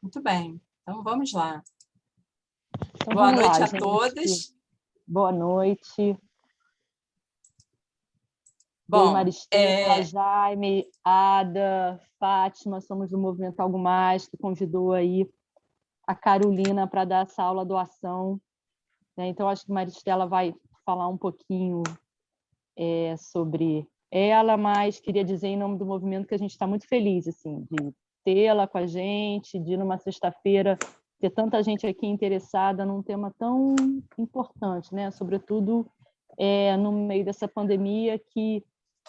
Muito bem. Então, vamos lá. Então, Boa noite a gente. todos. Boa noite. Bom, Maristela, Jaime, Ada, Fátima, somos do Movimento Algo Mais, que convidou aí a Carolina para dar essa aula doação. Então, acho que Maristela vai falar um pouquinho sobre ela, mas queria dizer em nome do movimento que a gente está muito feliz assim, de tê-la com a gente, de numa sexta-feira ter tanta gente aqui interessada num tema tão importante, né? Sobretudo no meio dessa pandemia que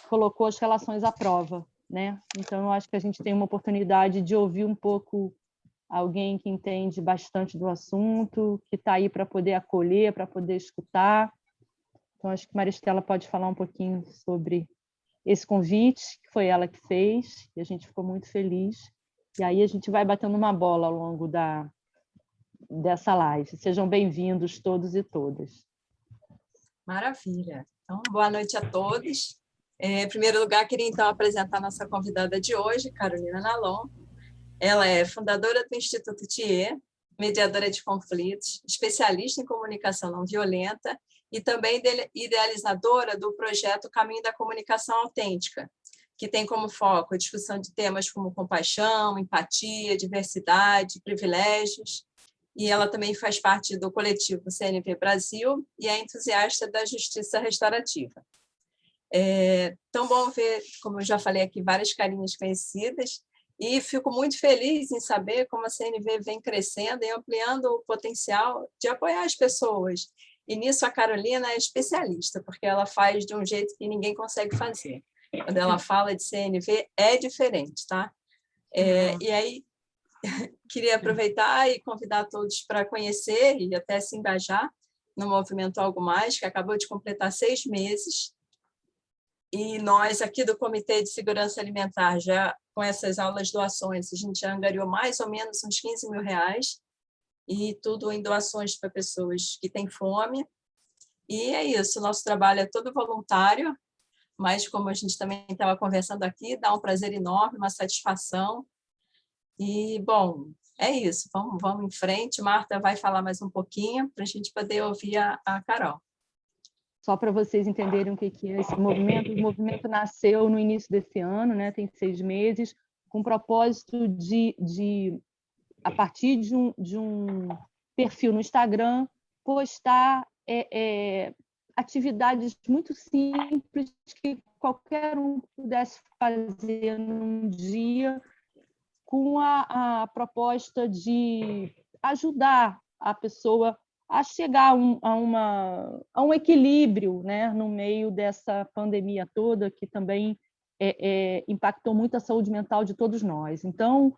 colocou as relações à prova, né? Então, eu acho que a gente tem uma oportunidade de ouvir um pouco alguém que entende bastante do assunto, que está aí para poder acolher, para poder escutar. Então, acho que Maristela pode falar um pouquinho sobre esse convite, que foi ela que fez, e a gente ficou muito feliz. E aí a gente vai batendo uma bola ao longo dessa live. Sejam bem-vindos todos e todas. Maravilha. Então, boa noite a todos. Em primeiro lugar, queria então apresentar a nossa convidada de hoje, Carolina Nalon. Ela é fundadora do Instituto Thier, mediadora de conflitos, especialista em comunicação não violenta e também idealizadora do projeto Caminho da Comunicação Autêntica, que tem como foco a discussão de temas como compaixão, empatia, diversidade, privilégios. E ela também faz parte do coletivo CNV Brasil e é entusiasta da justiça restaurativa. É tão bom ver, como eu já falei aqui, várias carinhas conhecidas, e fico muito feliz em saber como a CNV vem crescendo e ampliando o potencial de apoiar as pessoas. E nisso a Carolina é especialista, porque ela faz de um jeito que ninguém consegue fazer. Quando ela fala de CNV, é diferente, tá? E aí, queria aproveitar e convidar todos para conhecer e até se engajar no Movimento Algo Mais, que acabou de completar 6 meses. E nós, aqui do Comitê de Segurança Alimentar, já com essas aulas doações, a gente já angariou mais ou menos uns 15 mil reais, e tudo em doações para pessoas que têm fome. E é isso, o nosso trabalho é todo voluntário, mas como a gente também estava conversando aqui, dá um prazer enorme, uma satisfação. E, bom, é isso, vamos em frente. Marta vai falar mais um pouquinho para a gente poder ouvir a Carol. Só para vocês entenderem o que é esse movimento, o movimento nasceu no início desse ano, né? Tem 6 meses, com o propósito de a partir de um perfil no Instagram, postar atividades muito simples que qualquer um pudesse fazer num dia, com a proposta de ajudar a pessoa a chegar a um equilíbrio, né, no meio dessa pandemia toda, que também impactou muito a saúde mental de todos nós. Então,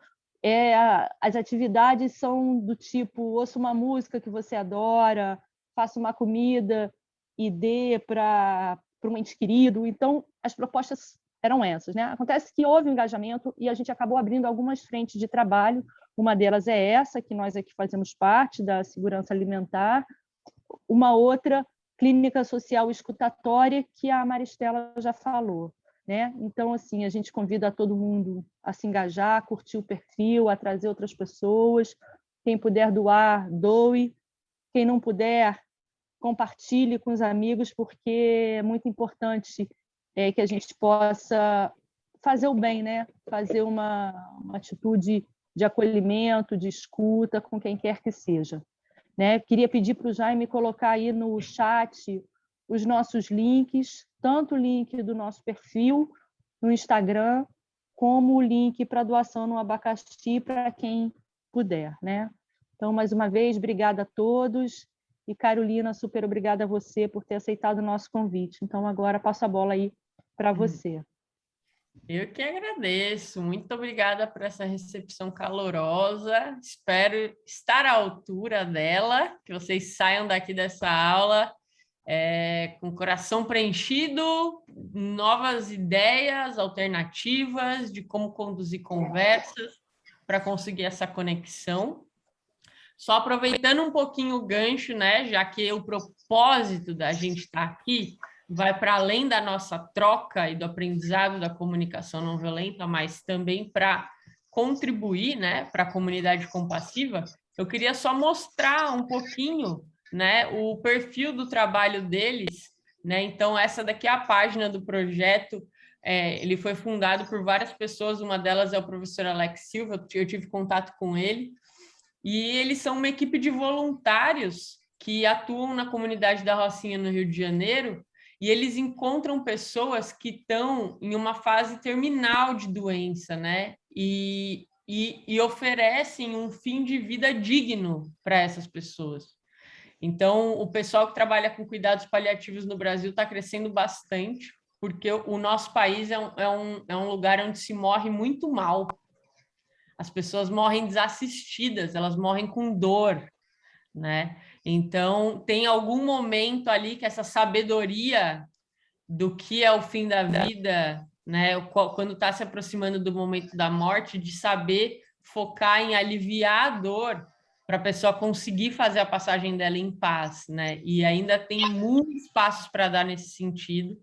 as atividades são do tipo: ouça uma música que você adora, faça uma comida e dê para um ente querido. Então, as propostas eram essas, né? Acontece que houve um engajamento e a gente acabou abrindo algumas frentes de trabalho. Uma delas é essa, que nós aqui fazemos parte, da segurança alimentar. Uma outra, clínica social escutatória, que a Maristela já falou, né? Então, assim, a gente convida todo mundo a se engajar, a curtir o perfil, a trazer outras pessoas. Quem puder doar, doe. Quem não puder, compartilhe com os amigos, porque é muito importante que a gente possa fazer o bem, né? Fazer uma atitude de acolhimento, de escuta com quem quer que seja, né? Queria pedir para o Jaime colocar aí no chat os nossos links, tanto o link do nosso perfil no Instagram, como o link para doação no abacaxi, para quem puder, né? Então, mais uma vez, obrigada a todos. E, Carolina, super obrigada a você por ter aceitado o nosso convite. Então, agora passo a bola aí para você. Eu que agradeço. Muito obrigada por essa recepção calorosa. Espero estar à altura dela, que vocês saiam daqui dessa aula com o coração preenchido, novas ideias, alternativas de como conduzir conversas para conseguir essa conexão. Só aproveitando um pouquinho o gancho, né, já que o propósito da gente estar aqui vai para além da nossa troca e do aprendizado da comunicação não violenta, mas também para contribuir, né, para a comunidade compassiva, eu queria só mostrar um pouquinho, né, o perfil do trabalho deles, né? Então, essa daqui é a página do projeto. Ele foi fundado por várias pessoas, uma delas é o professor Alex Silva, eu tive contato com ele, e eles são uma equipe de voluntários que atuam na comunidade da Rocinha, no Rio de Janeiro, e eles encontram pessoas que estão em uma fase terminal de doença, né? E oferecem um fim de vida digno para essas pessoas. Então, o pessoal que trabalha com cuidados paliativos no Brasil está crescendo bastante, porque o nosso país é um lugar onde se morre muito mal. As pessoas morrem desassistidas, elas morrem com dor, né? Então, tem algum momento ali que essa sabedoria do que é o fim da vida, né? Quando está se aproximando do momento da morte, de saber focar em aliviar a dor para a pessoa conseguir fazer a passagem dela em paz, né? E ainda tem muitos passos para dar nesse sentido.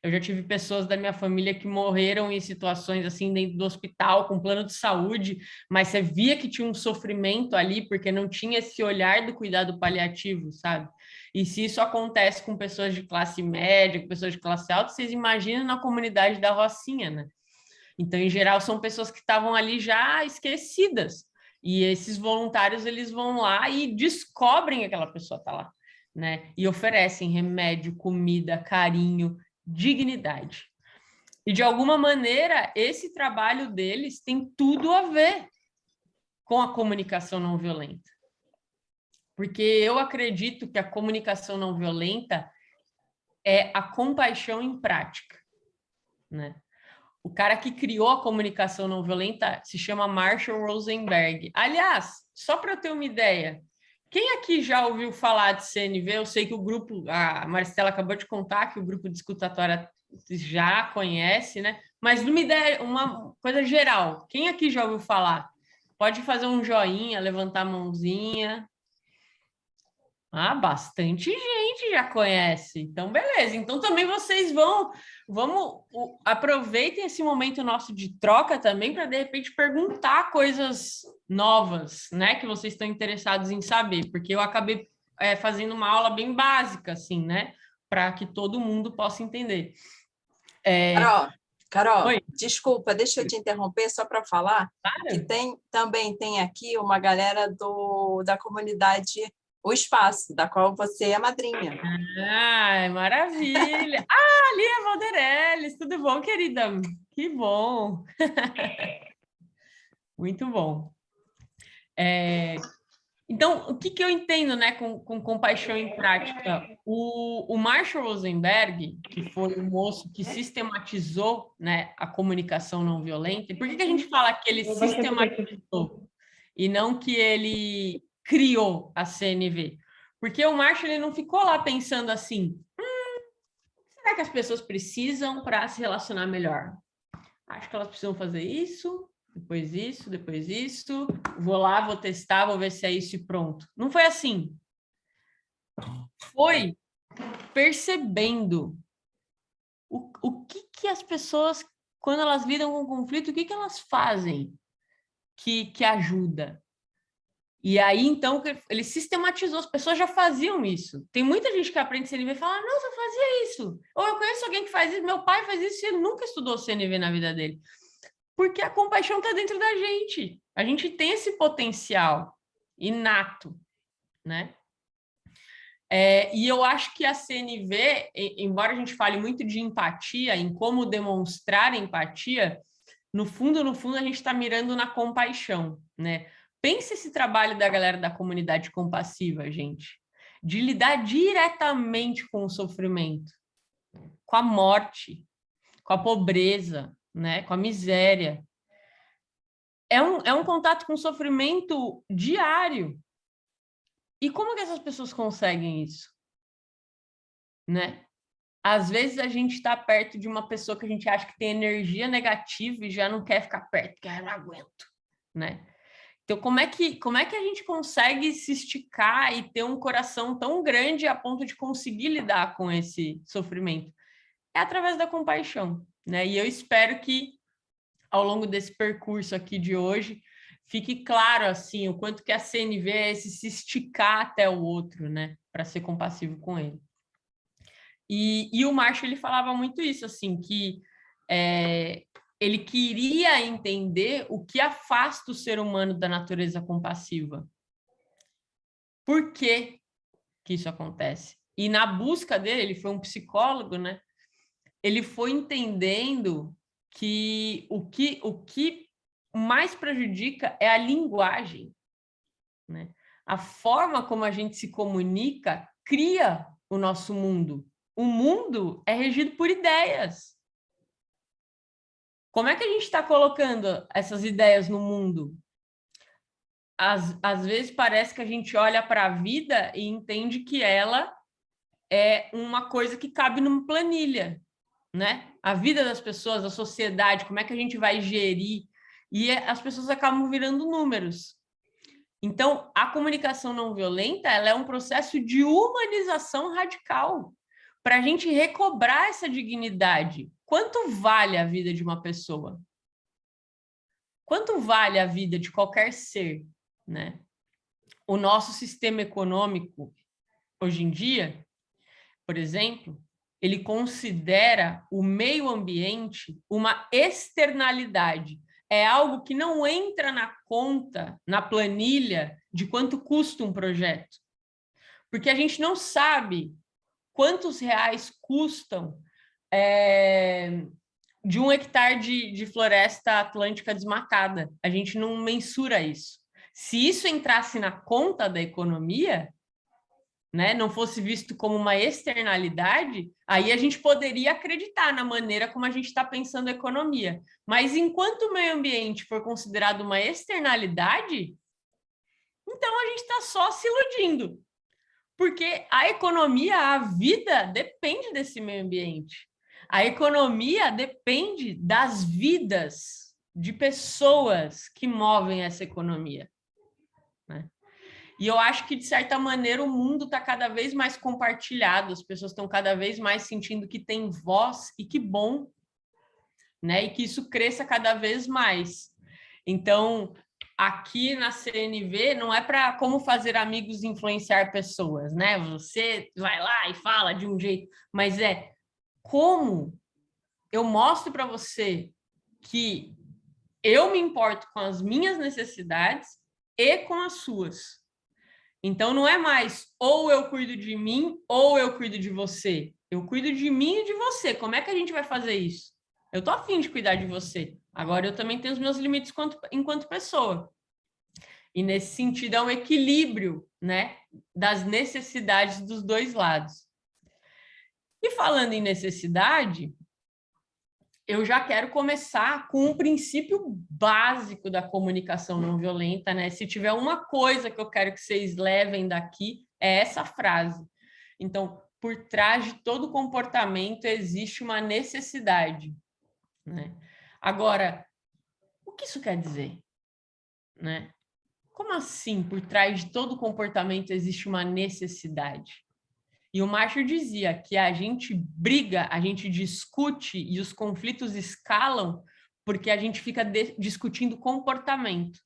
Eu já tive pessoas da minha família que morreram em situações assim dentro do hospital, com plano de saúde, mas você via que tinha um sofrimento ali, porque não tinha esse olhar do cuidado paliativo, sabe? E se isso acontece com pessoas de classe média, com pessoas de classe alta, vocês imaginam na comunidade da Rocinha, né? Então, em geral, são pessoas que estavam ali já esquecidas. E esses voluntários, eles vão lá e descobrem que aquela pessoa está lá, né? E oferecem remédio, comida, carinho, dignidade. E, de alguma maneira, esse trabalho deles tem tudo a ver com a comunicação não violenta. Porque eu acredito que a comunicação não violenta é a compaixão em prática, né? O cara que criou a comunicação não violenta se chama Marshall Rosenberg. Aliás, só para eu ter uma ideia, quem aqui já ouviu falar de CNV? Eu sei que o grupo, a Maristela acabou de contar que o grupo de escutatória já conhece, né? Mas uma ideia, uma coisa geral, quem aqui já ouviu falar? Pode fazer um joinha, levantar a mãozinha. Ah, bastante gente já conhece. Então, beleza. Então, também vocês aproveitem esse momento nosso de troca também para, de repente, perguntar coisas novas, né? Que vocês estão interessados em saber. Porque eu acabei fazendo uma aula bem básica, assim, né? Para que todo mundo possa entender. Carol, Oi. Desculpa, deixa eu te interromper só para falar que também tem aqui uma galera da comunidade O Espaço, da qual você é madrinha. Ai, maravilha! Lia Valderelles, tudo bom, querida? Que bom! Muito bom. Então, o que eu entendo, né, com compaixão em prática? O Marshall Rosenberg, que foi o moço que sistematizou, né, a comunicação não violenta, e por que a gente fala que ele sistematizou e não que ele criou a CNV? Porque o Marshall ele não ficou lá pensando assim, será que as pessoas precisam para se relacionar melhor? Acho que elas precisam fazer isso, depois isso, vou lá, vou testar, vou ver se é isso e pronto. Não foi assim. Foi percebendo o que as pessoas, quando elas lidam com conflito, o que elas fazem que ajuda. E aí, então, ele sistematizou, as pessoas já faziam isso. Tem muita gente que aprende CNV e fala, nossa, eu fazia isso. Ou eu conheço alguém que faz isso, meu pai faz isso e ele nunca estudou CNV na vida dele. Porque a compaixão está dentro da gente. A gente tem esse potencial inato, né? E eu acho que a CNV, embora a gente fale muito de empatia, em como demonstrar empatia, no fundo, a gente está mirando na compaixão, né? Pense esse trabalho da galera da comunidade compassiva, gente, de lidar diretamente com o sofrimento, com a morte, com a pobreza, né? Com a miséria. É um contato com o sofrimento diário. E como que essas pessoas conseguem isso? Né? Às vezes a gente está perto de uma pessoa que a gente acha que tem energia negativa e já não quer ficar perto, porque eu não aguento, né? Então, como é que a gente consegue se esticar e ter um coração tão grande a ponto de conseguir lidar com esse sofrimento? É através da compaixão, né? E eu espero que ao longo desse percurso aqui de hoje, fique claro, assim, o quanto que a CNV é esse se esticar até o outro, né? Para ser compassivo com ele. E o Marshall, ele falava muito isso, assim, que ele queria entender o que afasta o ser humano da natureza compassiva. Por que que isso acontece? E na busca dele, ele foi um psicólogo, né? Ele foi entendendo que o que mais prejudica é a linguagem, né? A forma como a gente se comunica cria o nosso mundo. O mundo é regido por ideias. Como é que a gente está colocando essas ideias no mundo? Às vezes parece que a gente olha para a vida e entende que ela é uma coisa que cabe numa planilha, né? A vida das pessoas, a sociedade, como é que a gente vai gerir? E as pessoas acabam virando números. Então, a comunicação não violenta, ela é um processo de humanização radical para a gente recobrar essa dignidade. Quanto vale a vida de uma pessoa? Quanto vale a vida de qualquer ser, né? O nosso sistema econômico, hoje em dia, por exemplo, ele considera o meio ambiente uma externalidade. É algo que não entra na conta, na planilha, de quanto custa um projeto. Porque a gente não sabe quantos reais custam de 1 hectare de floresta atlântica desmatada. A gente não mensura isso. Se isso entrasse na conta da economia, né, não fosse visto como uma externalidade, aí a gente poderia acreditar na maneira como a gente está pensando a economia. Mas enquanto o meio ambiente for considerado uma externalidade, então a gente está só se iludindo. Porque a economia, a vida, depende desse meio ambiente. A economia depende das vidas de pessoas que movem essa economia, né? E eu acho que, de certa maneira, o mundo está cada vez mais compartilhado, as pessoas estão cada vez mais sentindo que tem voz, e que bom, né? E que isso cresça cada vez mais. Então, aqui na CNV, não é para como fazer amigos e influenciar pessoas, né? Você vai lá e fala de um jeito, mas é como eu mostro para você que eu me importo com as minhas necessidades e com as suas. Então, não é mais ou eu cuido de mim ou eu cuido de você. Eu cuido de mim e de você. Como é que a gente vai fazer isso? Eu tô afim de cuidar de você. Agora, eu também tenho os meus limites enquanto pessoa. E, nesse sentido, é um equilíbrio, né, das necessidades dos dois lados. E falando em necessidade, eu já quero começar com um princípio básico da comunicação não violenta, né? Se tiver uma coisa que eu quero que vocês levem daqui, é essa frase. Então, por trás de todo comportamento existe uma necessidade, né? Agora, o que isso quer dizer, né? Como assim, por trás de todo comportamento existe uma necessidade? E o Marshall dizia que a gente briga, a gente discute e os conflitos escalam porque a gente fica discutindo comportamento.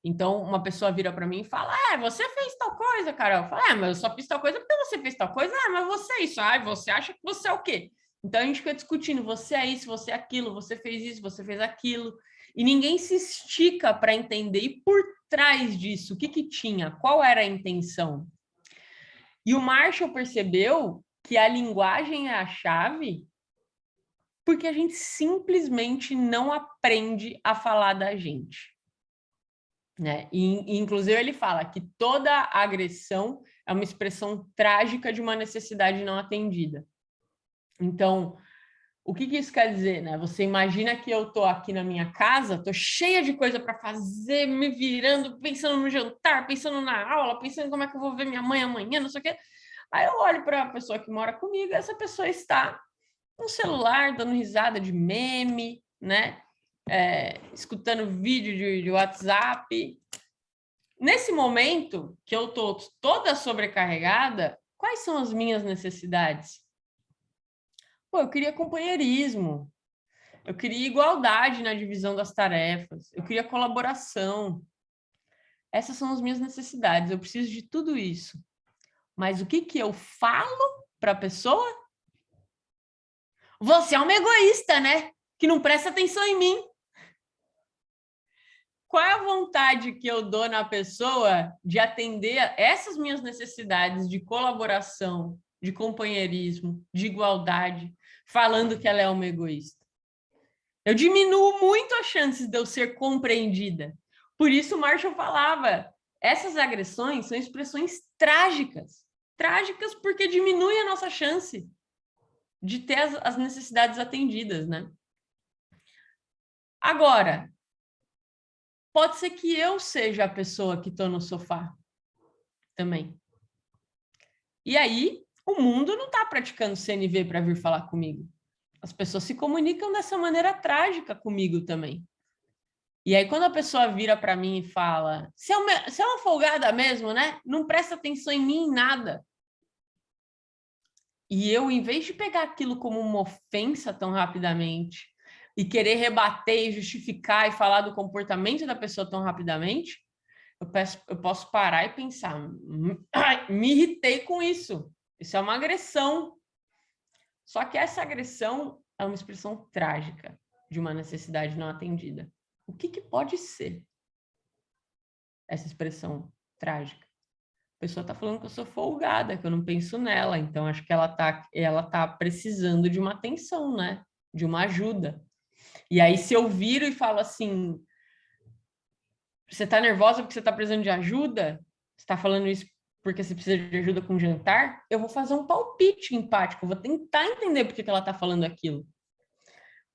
Então, uma pessoa vira para mim e fala: você fez tal coisa, Carol. Eu falo: mas eu só fiz tal coisa porque você fez tal coisa. Mas você é isso. Você acha que você é o quê? Então, a gente fica discutindo: você é isso, você é aquilo, você fez isso, você fez aquilo. E ninguém se estica para entender. E por trás disso, o que tinha? Qual era a intenção? E o Marshall percebeu que a linguagem é a chave porque a gente simplesmente não aprende a falar da gente, né? E, inclusive, ele fala que toda agressão é uma expressão trágica de uma necessidade não atendida. Então, o que isso quer dizer, né? Você imagina que eu estou aqui na minha casa, estou cheia de coisa para fazer, me virando, pensando no jantar, pensando na aula, pensando em como é que eu vou ver minha mãe amanhã, não sei o quê. Aí eu olho para a pessoa que mora comigo, essa pessoa está no celular, dando risada de meme, né? Escutando vídeo de WhatsApp. Nesse momento que eu estou toda sobrecarregada, quais são as minhas necessidades? Pô, eu queria companheirismo, Eu queria igualdade na divisão das tarefas, eu queria colaboração. Essas são as minhas necessidades, eu preciso de tudo isso. Mas o que que eu falo para a pessoa? Você é um egoísta, né? Que não presta atenção em mim. Qual é a vontade que eu dou na pessoa de atender essas minhas necessidades de colaboração, de companheirismo, de igualdade, falando que ela é uma egoísta? Eu diminuo muito as chances de eu ser compreendida. Por isso, Marshall falava, essas agressões são expressões trágicas. Trágicas porque diminuem a nossa chance de ter as necessidades atendidas, né? Agora, pode ser que eu seja a pessoa que estou no sofá também. E aí, o mundo não está praticando CNV para vir falar comigo. As pessoas se comunicam dessa maneira trágica comigo também. E aí, quando a pessoa vira para mim e fala, você é uma folgada mesmo, né? Não presta atenção em mim em nada. E eu, em vez de pegar aquilo como uma ofensa tão rapidamente e querer rebater e justificar e falar do comportamento da pessoa tão rapidamente, eu posso parar e pensar, me irritei com isso. Isso é uma agressão. Só que essa agressão é uma expressão trágica de uma necessidade não atendida. O que pode ser essa expressão trágica? A pessoa está falando que eu sou folgada, que eu não penso nela, então acho que ela tá precisando de uma atenção, né? De uma ajuda. E aí, se eu viro e falo assim, você está nervosa porque você está precisando de ajuda? Você está falando isso porque você precisa de ajuda com o jantar? Eu vou fazer um palpite empático, eu vou tentar entender por que ela está falando aquilo.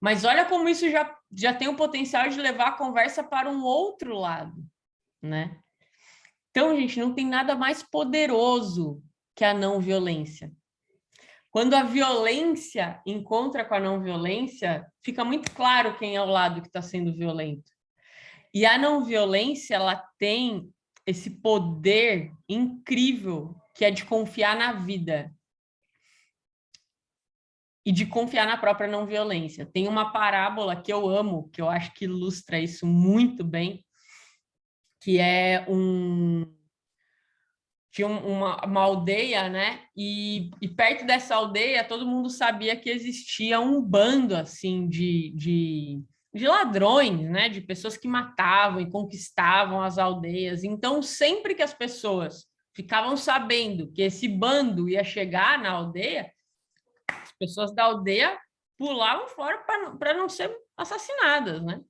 Mas olha como isso já tem o potencial de levar a conversa para um outro lado, né? Então, gente, não tem nada mais poderoso que a não violência. Quando a violência encontra com a não violência, fica muito claro quem é o lado que está sendo violento. E a não violência, ela tem esse poder incrível que é de confiar na vida e de confiar na própria não violência. Tem uma parábola que eu amo, que eu acho que ilustra isso muito bem, que é tinha uma aldeia, né? E perto dessa aldeia, todo mundo sabia que existia um bando, assim, de ladrões, né? De pessoas que matavam e conquistavam as aldeias. Então, sempre que as pessoas ficavam sabendo que esse bando ia chegar na aldeia, as pessoas da aldeia pulavam fora para não ser assassinadas, né?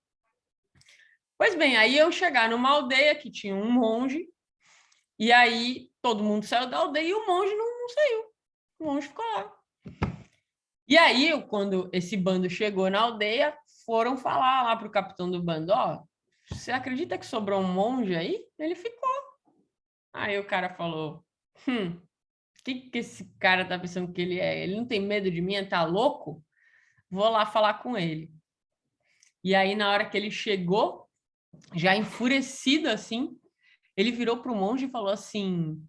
Pois bem, aí eu chegar numa aldeia que tinha um monge, e aí todo mundo saiu da aldeia e o monge não saiu. O monge ficou lá. E aí, quando esse bando chegou na aldeia, foram falar lá para o capitão do bando, ó, você acredita que sobrou um monge aí? Ele ficou. Aí o cara falou, o que esse cara tá pensando que ele é? Ele não tem medo de mim? Tá louco? Vou lá falar com ele. E aí, na hora que ele chegou, já enfurecido assim, ele virou para o monge e falou assim,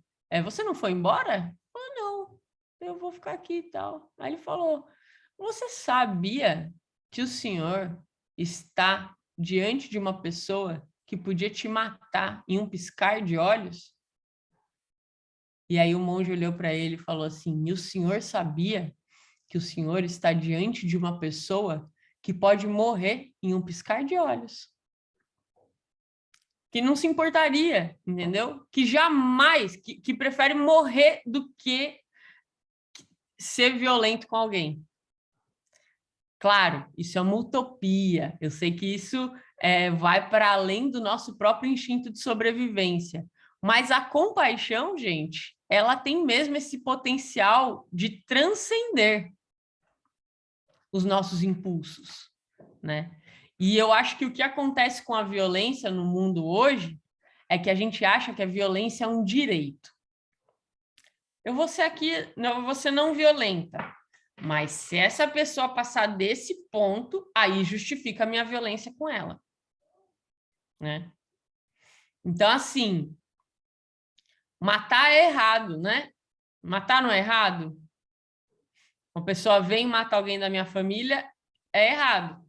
você não foi embora? Ah, não, eu vou ficar aqui e tal. Aí ele falou, você sabia que o senhor está diante de uma pessoa que podia te matar em um piscar de olhos? E aí o monge olhou para ele e falou assim, e o senhor sabia que o senhor está diante de uma pessoa que pode morrer em um piscar de olhos? Que não se importaria, entendeu? Que jamais, que prefere morrer do que ser violento com alguém. Claro, isso é uma utopia. Eu sei que isso vai para além do nosso próprio instinto de sobrevivência. Mas a compaixão, gente, ela tem mesmo esse potencial de transcender os nossos impulsos, né? E eu acho que o que acontece com a violência no mundo hoje é que a gente acha que a violência é um direito. Eu vou ser aqui, não, vou ser não violenta, mas se essa pessoa passar desse ponto, aí justifica a minha violência com ela, né? Então, assim, matar é errado, né? Matar não é errado? Uma pessoa vem matar alguém da minha família, é errado.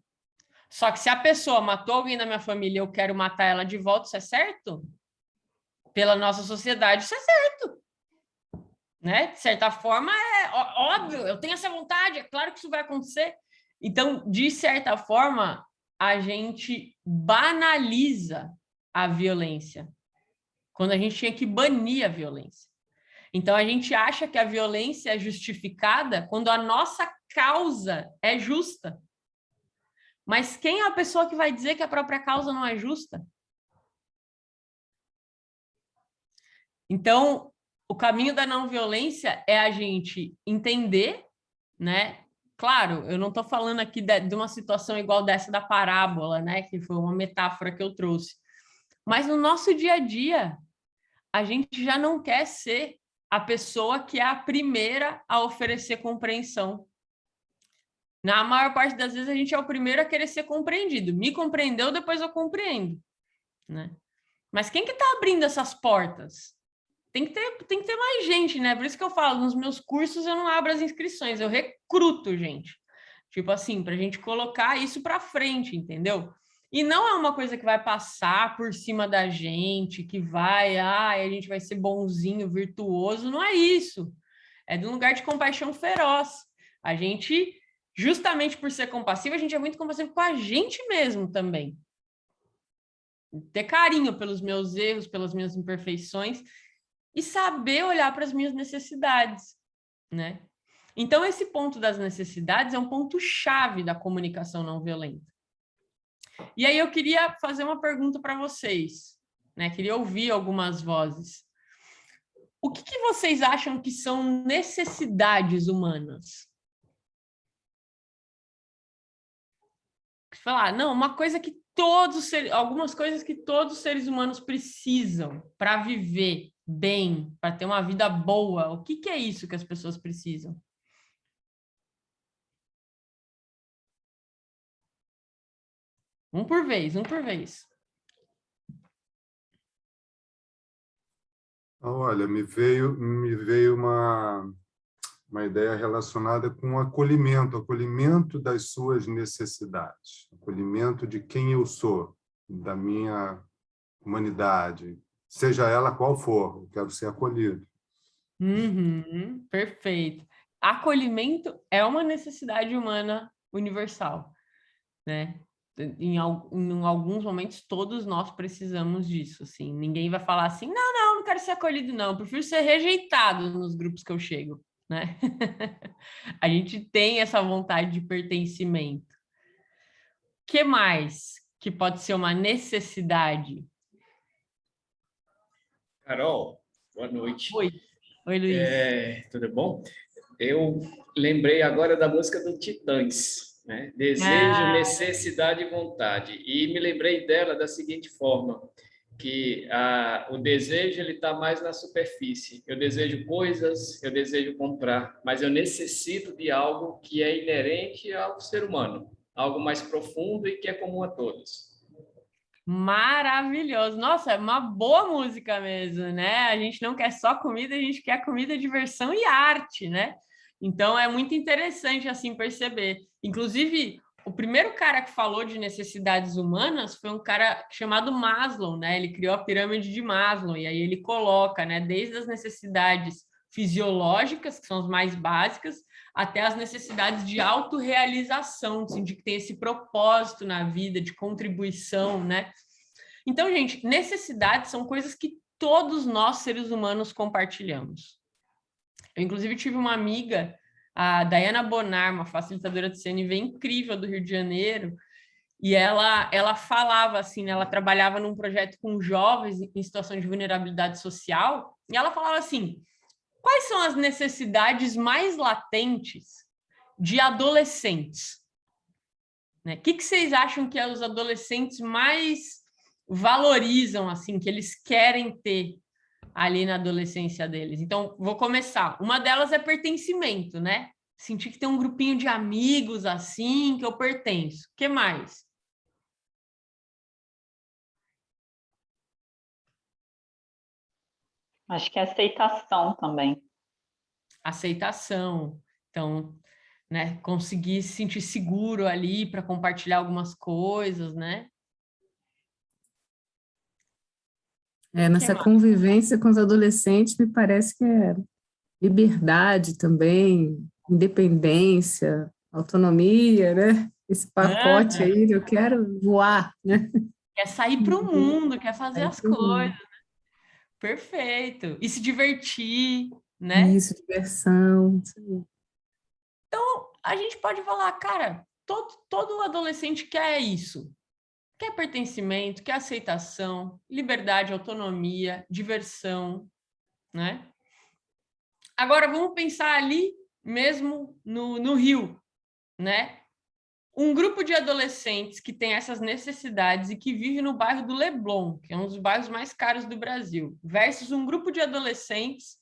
Só que se a pessoa matou alguém da minha família e eu quero matar ela de volta, isso é certo? Pela nossa sociedade, isso é certo. Né? De certa forma, é óbvio, eu tenho essa vontade, é claro que isso vai acontecer. Então, de certa forma, a gente banaliza a violência, quando a gente tinha que banir a violência. Então, a gente acha que a violência é justificada quando a nossa causa é justa. Mas quem é a pessoa que vai dizer que a própria causa não é justa? Então, o caminho da não violência é a gente entender, né? Claro, eu não estou falando aqui de uma situação igual dessa da parábola, né? Que foi uma metáfora que eu trouxe. Mas no nosso dia a dia, a gente já não quer ser a pessoa que é a primeira a oferecer compreensão. Na maior parte das vezes, a gente é o primeiro a querer ser compreendido. Me compreendeu, depois eu compreendo, né? Mas quem que está abrindo essas portas? Tem que ter mais gente, né? Por isso que eu falo, nos meus cursos eu não abro as inscrições, eu recruto gente. Tipo assim, para a gente colocar isso para frente, entendeu? E não é uma coisa que vai passar por cima da gente, que vai, a gente vai ser bonzinho, virtuoso, não é isso. É de um lugar de compaixão feroz. A gente, justamente por ser compassivo, a gente é muito compassivo com a gente mesmo também. Ter carinho pelos meus erros, pelas minhas imperfeições, e saber olhar para as minhas necessidades, né? Então, esse ponto das necessidades é um ponto chave da comunicação não violenta. E aí eu queria fazer uma pergunta para vocês, né? Queria ouvir algumas vozes. O que vocês acham que são necessidades humanas? Falar, não, uma coisa que algumas coisas que todos os seres humanos precisam para viver bem, para ter uma vida boa. O que é isso que as pessoas precisam? Um por vez, um por vez. Olha, me veio uma ideia relacionada com o acolhimento das suas necessidades, acolhimento de quem eu sou, da minha humanidade, seja ela qual for, eu quero ser acolhido. Perfeito. Acolhimento é uma necessidade humana universal, né? Em alguns momentos, todos nós precisamos disso, assim. Ninguém vai falar assim, não quero ser acolhido, não. Eu prefiro ser rejeitado nos grupos que eu chego, né? A gente tem essa vontade de pertencimento. O que mais que pode ser uma necessidade? Carol, boa noite. Oi, Luiz. Tudo bom? Eu lembrei agora da música do Titãs, né? Desejo, necessidade e vontade. E me lembrei dela da seguinte forma, que o desejo ele está mais na superfície. Eu desejo coisas, eu desejo comprar, mas eu necessito de algo que é inerente ao ser humano, algo mais profundo e que é comum a todos. Maravilhoso. Nossa, é uma boa música mesmo, né? A gente não quer só comida, a gente quer comida, diversão e arte, né? Então é muito interessante assim perceber. Inclusive, o primeiro cara que falou de necessidades humanas foi um cara chamado Maslow, né? Ele criou a pirâmide de Maslow e aí ele coloca, né, desde as necessidades fisiológicas, que são as mais básicas, até as necessidades de autorrealização, assim, de ter esse propósito na vida, de contribuição, né? Então, gente, necessidades são coisas que todos nós, seres humanos, compartilhamos. Eu, inclusive, tive uma amiga, a Dayana Bonar, uma facilitadora de CNV incrível do Rio de Janeiro, e ela falava assim, né, ela trabalhava num projeto com jovens em situação de vulnerabilidade social, e ela falava assim, quais são as necessidades mais latentes de adolescentes? Né? O que vocês acham que os adolescentes mais valorizam, assim, que eles querem ter ali na adolescência deles? Então, vou começar. Uma delas é pertencimento, né? Sentir que tem um grupinho de amigos, assim, que eu pertenço. O que mais? Acho que é aceitação também. Aceitação. Então, né? Conseguir se sentir seguro ali para compartilhar algumas coisas, né? Nessa mais? convivência com os adolescentes, me parece que é liberdade também, independência, autonomia, né? Esse pacote Ah, aí, eu quero voar, né? quer sair para o mundo, quer fazer Aí as pro coisas. mundo. Perfeito. E se divertir, né? Isso, diversão. Isso aí. A gente pode falar, cara, todo adolescente quer isso. Quer pertencimento, quer aceitação, liberdade, autonomia, diversão, né? Agora, vamos pensar ali mesmo no Rio, né? Um grupo de adolescentes que tem essas necessidades e que vive no bairro do Leblon, que é um dos bairros mais caros do Brasil, versus um grupo de adolescentes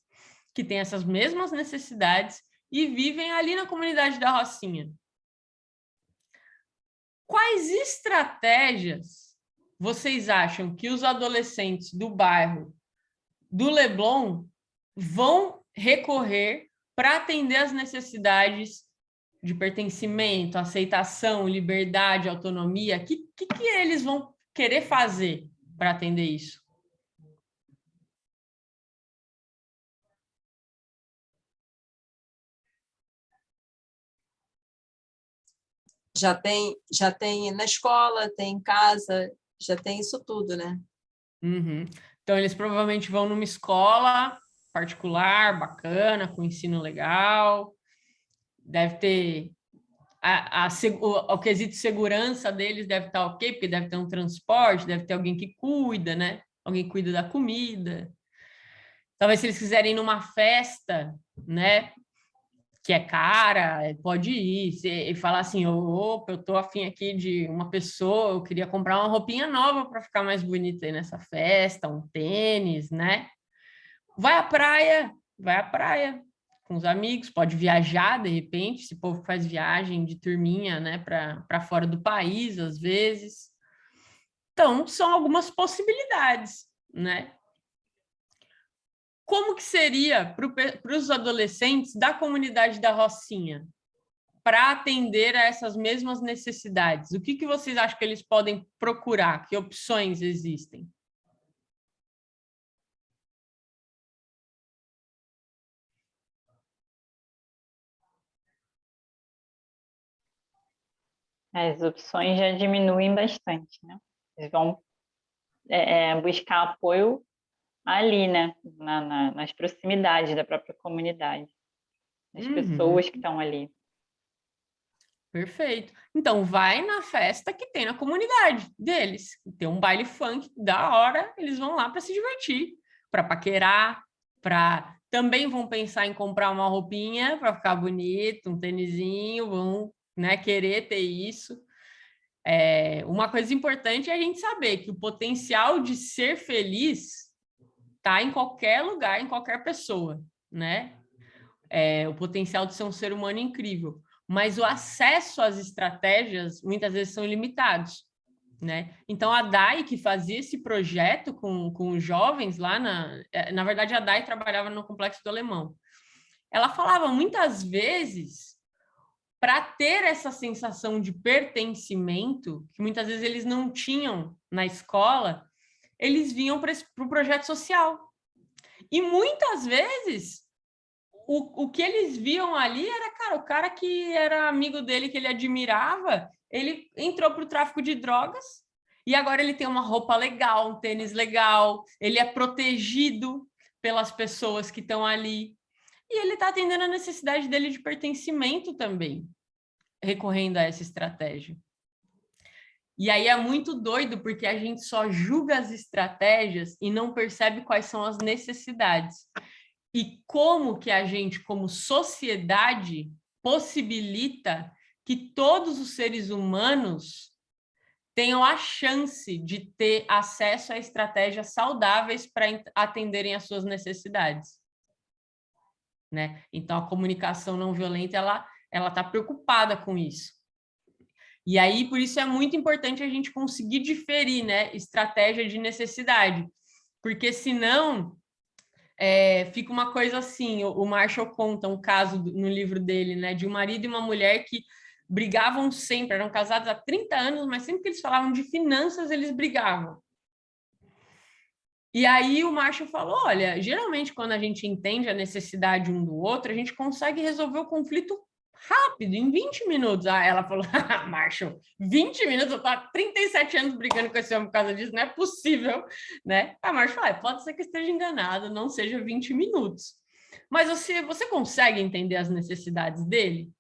que tem essas mesmas necessidades e vivem ali na comunidade da Rocinha. Quais estratégias vocês acham que os adolescentes do bairro do Leblon vão recorrer para atender as necessidades de pertencimento, aceitação, liberdade, autonomia? O que eles vão querer fazer para atender isso? Já tem na escola, tem em casa, já tem isso tudo, né? Uhum. Então, eles provavelmente vão numa escola particular, bacana, com ensino legal, deve ter o quesito de segurança deles deve estar ok, porque deve ter um transporte, deve ter alguém que cuida, né? Alguém que cuida da comida. Talvez se eles quiserem ir numa festa, né? Que é cara, pode ir e falar assim, opa, eu tô afim aqui de uma pessoa, eu queria comprar uma roupinha nova para ficar mais bonita aí nessa festa, um tênis, né? Vai à praia com os amigos, pode viajar de repente, esse povo faz viagem de turminha, né, para fora do país às vezes. Então, são algumas possibilidades, né? Como que seria para os adolescentes da comunidade da Rocinha para atender a essas mesmas necessidades? O que vocês acham que eles podem procurar? Que opções existem? As opções já diminuem bastante, né? Eles vão buscar apoio ali, né? Nas proximidades da própria comunidade, das pessoas que estão ali. Perfeito. Então, vai na festa que tem na comunidade deles. Tem um baile funk da hora, eles vão lá para se divertir, para paquerar, também vão pensar em comprar uma roupinha para ficar bonito, um tênisinho, vão, né, querer ter isso. Uma coisa importante é a gente saber que o potencial de ser feliz está em qualquer lugar, em qualquer pessoa, né? O potencial de ser um ser humano incrível, mas o acesso às estratégias muitas vezes são limitados, né? Então, a Dai, que fazia esse projeto com os jovens lá na verdade, a Dai trabalhava no Complexo do Alemão. Ela falava muitas vezes para ter essa sensação de pertencimento, que muitas vezes eles não tinham na escola, eles vinham para o projeto social. E muitas vezes o que eles viam ali era, cara, o cara que era amigo dele, que ele admirava, ele entrou para o tráfico de drogas e agora ele tem uma roupa legal, um tênis legal, ele é protegido pelas pessoas que estão ali. E ele está atendendo a necessidade dele de pertencimento também, recorrendo a essa estratégia. E aí é muito doido, porque a gente só julga as estratégias e não percebe quais são as necessidades. E como que a gente, como sociedade, possibilita que todos os seres humanos tenham a chance de ter acesso a estratégias saudáveis para atenderem às suas necessidades, né? Então, a comunicação não violenta, ela está preocupada com isso. E aí, por isso é muito importante a gente conseguir diferir, né, estratégia de necessidade, porque senão fica uma coisa assim, o Marshall conta um caso no livro dele, né, de um marido e uma mulher que brigavam sempre, eram casados há 30 anos, mas sempre que eles falavam de finanças, eles brigavam. E aí o Marshall falou, olha, geralmente quando a gente entende a necessidade um do outro, a gente consegue resolver o conflito rápido, em 20 minutos. Ah, ela falou, Marshall, 20 minutos? Eu tô há 37 anos brigando com esse homem por causa disso, não é possível, né? A Marshall falou, pode ser que esteja enganado, não seja 20 minutos. Mas você consegue entender as necessidades dele?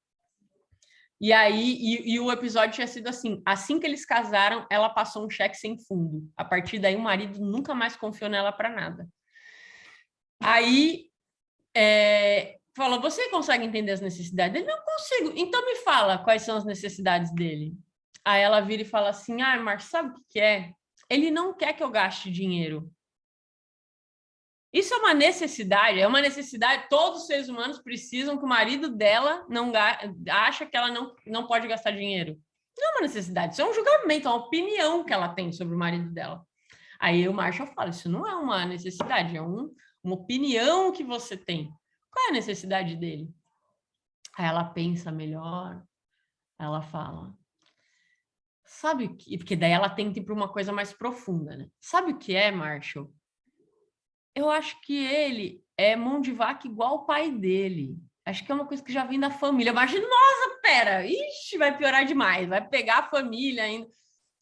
E aí, o episódio tinha sido assim que eles casaram, ela passou um cheque sem fundo. A partir daí, o marido nunca mais confiou nela para nada. Aí, falou, você consegue entender as necessidades dele? Não consigo. Então, me fala quais são as necessidades dele. Aí ela vira e fala assim, Márcio, sabe o que é? Ele não quer que eu gaste dinheiro. Isso é uma necessidade, todos os seres humanos precisam que o marido dela acha que ela não pode gastar dinheiro. Não é uma necessidade, isso é um julgamento, é uma opinião que ela tem sobre o marido dela. Aí o Marshall fala, isso não é uma necessidade, é uma opinião que você tem. Qual é a necessidade dele? Aí ela pensa melhor, ela fala, sabe o que... Porque daí ela tenta ir para uma coisa mais profunda, né? Sabe o que é, Marshall? Eu acho que ele é mão de vaca igual o pai dele. Acho que é uma coisa que já vem da família. Mas, nossa, pera, vai piorar demais, vai pegar a família ainda.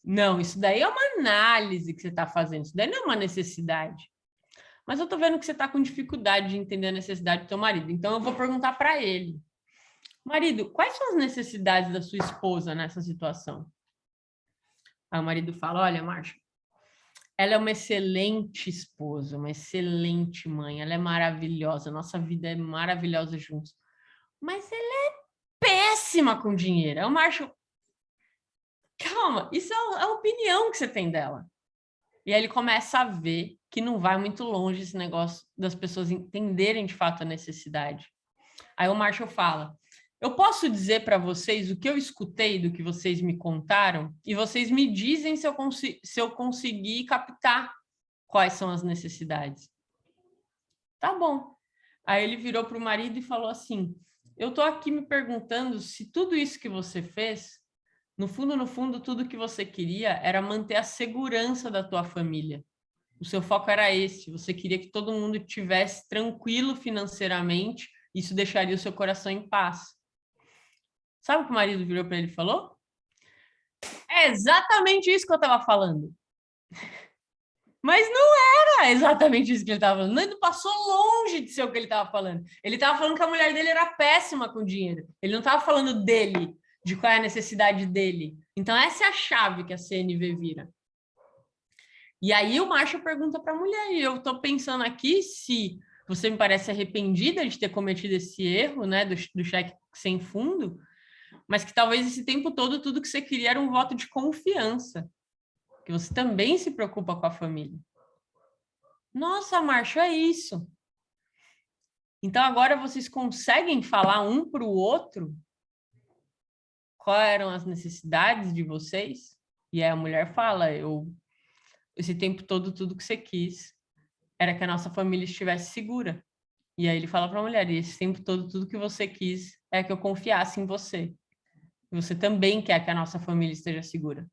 Não, isso daí é uma análise que você está fazendo, isso daí não é uma necessidade. Mas eu estou vendo que você está com dificuldade de entender a necessidade do seu marido. Então, eu vou perguntar para ele. Marido, quais são as necessidades da sua esposa nessa situação? Aí o marido fala, olha, Marshall, ela é uma excelente esposa, uma excelente mãe, ela é maravilhosa, nossa vida é maravilhosa juntos. Mas ela é péssima com dinheiro. É o Marshall. Calma, isso é a opinião que você tem dela. E aí ele começa a ver que não vai muito longe esse negócio das pessoas entenderem de fato a necessidade. Aí o Marshall fala, eu posso dizer para vocês o que eu escutei do que vocês me contaram e vocês me dizem se eu conseguir captar quais são as necessidades. Tá bom. Aí ele virou para o marido e falou assim, eu estou aqui me perguntando se tudo isso que você fez, no fundo, tudo que você queria era manter a segurança da tua família. O seu foco era esse, você queria que todo mundo estivesse tranquilo financeiramente, isso deixaria o seu coração em paz. Sabe o que o marido virou para ele e falou? É exatamente isso que eu estava falando. Mas não era exatamente isso que ele estava falando. Ele passou longe de ser o que ele estava falando. Ele estava falando que a mulher dele era péssima com dinheiro. Ele não estava falando dele, de qual é a necessidade dele. Então, essa é a chave que a CNV vira. E aí o Marshall pergunta para a mulher, e eu estou pensando aqui se você me parece arrependida de ter cometido esse erro, né, do cheque sem fundo, mas que talvez esse tempo todo tudo que você queria era um voto de confiança, que você também se preocupa com a família. Nossa, Marshall, é isso. Então agora vocês conseguem falar um para o outro quais eram as necessidades de vocês? E aí a mulher fala, esse tempo todo tudo que você quis era que a nossa família estivesse segura. E aí ele fala para a mulher, e esse tempo todo tudo que você quis é que eu confiasse em você. Você também quer que a nossa família esteja segura.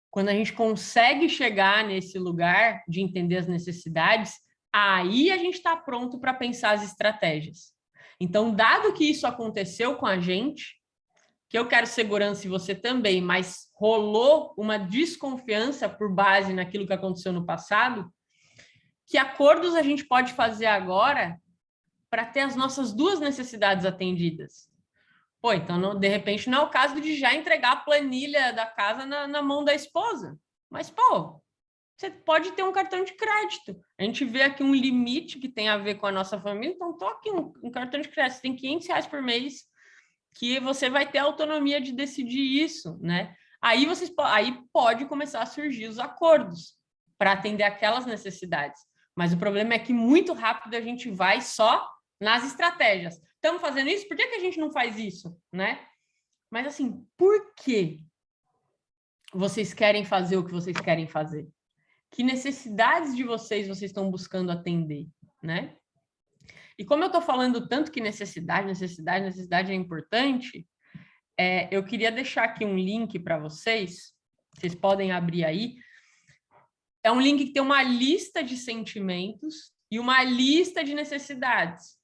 Quando a gente consegue chegar nesse lugar de entender as necessidades, aí a gente está pronto para pensar as estratégias. Então, dado que isso aconteceu com a gente, que eu quero segurança e você também, mas rolou uma desconfiança por base naquilo que aconteceu no passado, que acordos a gente pode fazer agora para ter as nossas duas necessidades atendidas? Pô, então, de repente, não é o caso de já entregar a planilha da casa na mão da esposa. Mas, pô, você pode ter um cartão de crédito. A gente vê aqui um limite que tem a ver com a nossa família, então toque um cartão de crédito. Você tem R$500 por mês, que você vai ter autonomia de decidir isso, né? Aí pode começar a surgir os acordos para atender aquelas necessidades. Mas o problema é que muito rápido a gente vai só nas estratégias. Estamos fazendo isso? Por que a gente não faz isso, né? Mas assim, por que vocês querem fazer o que vocês querem fazer? que necessidades de vocês estão buscando atender, né? E como eu estou falando tanto que necessidade é importante, eu queria deixar aqui um link para vocês podem abrir aí. É um link que tem uma lista de sentimentos e uma lista de necessidades,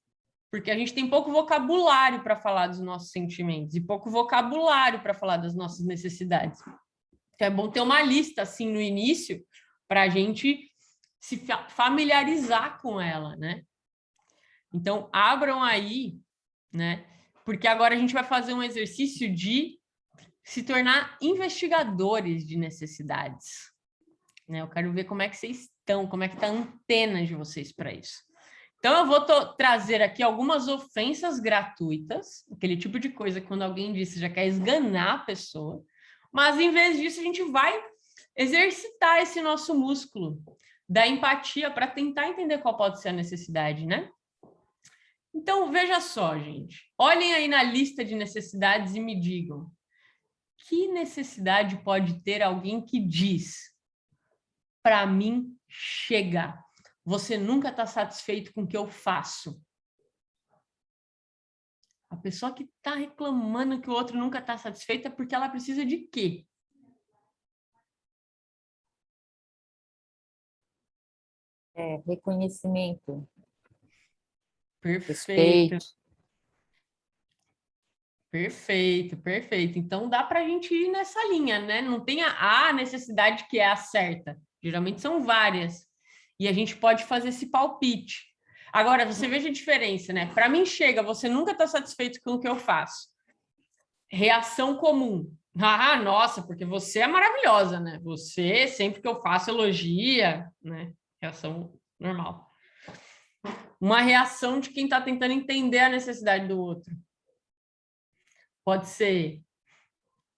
porque a gente tem pouco vocabulário para falar dos nossos sentimentos e pouco vocabulário para falar das nossas necessidades. Então, é bom ter uma lista assim no início para a gente se familiarizar com ela, né? Então, abram aí, né? Porque agora a gente vai fazer um exercício de se tornar investigadores de necessidades, né? Eu quero ver como é que vocês estão, como é que está a antena de vocês para isso. Então, eu vou trazer aqui algumas ofensas gratuitas, aquele tipo de coisa que quando alguém diz, você já quer esganar a pessoa, mas, em vez disso, a gente vai exercitar esse nosso músculo da empatia para tentar entender qual pode ser a necessidade, né? Então, veja só, gente. Olhem aí na lista de necessidades e me digam, que necessidade pode ter alguém que diz, para mim, chega. Você nunca está satisfeito com o que eu faço. A pessoa que está reclamando que o outro nunca está satisfeito é porque ela precisa de quê? Reconhecimento. Perfeito. Respeito. Perfeito. Então, dá para a gente ir nessa linha, né? Não tem a necessidade que é a certa. Geralmente são várias. E a gente pode fazer esse palpite. Agora, você veja a diferença, né? Para mim, chega, você nunca está satisfeito com o que eu faço. Reação comum. Ah, nossa, porque você é maravilhosa, né? Você, sempre que eu faço, elogia, né? Reação normal. Uma reação de quem está tentando entender a necessidade do outro. Pode ser,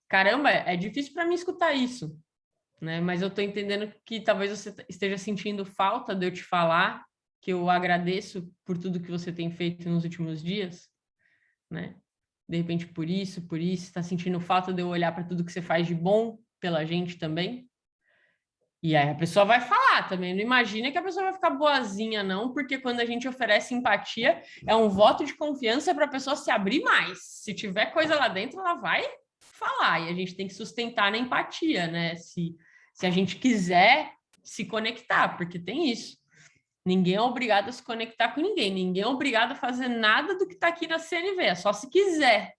caramba, é difícil para mim escutar isso, né? Mas eu estou entendendo que talvez você esteja sentindo falta de eu te falar, que eu agradeço por tudo que você tem feito nos últimos dias, né? De repente, por isso, está sentindo falta de eu olhar para tudo que você faz de bom pela gente também. E aí a pessoa vai falar também, não imagina que a pessoa vai ficar boazinha, não, porque quando a gente oferece empatia, é um voto de confiança para a pessoa se abrir mais. Se tiver coisa lá dentro, ela vai falar, e a gente tem que sustentar na empatia, né? Se a gente quiser se conectar, porque tem isso. Ninguém é obrigado a se conectar com ninguém, ninguém é obrigado a fazer nada do que está aqui na CNV, é só se quiser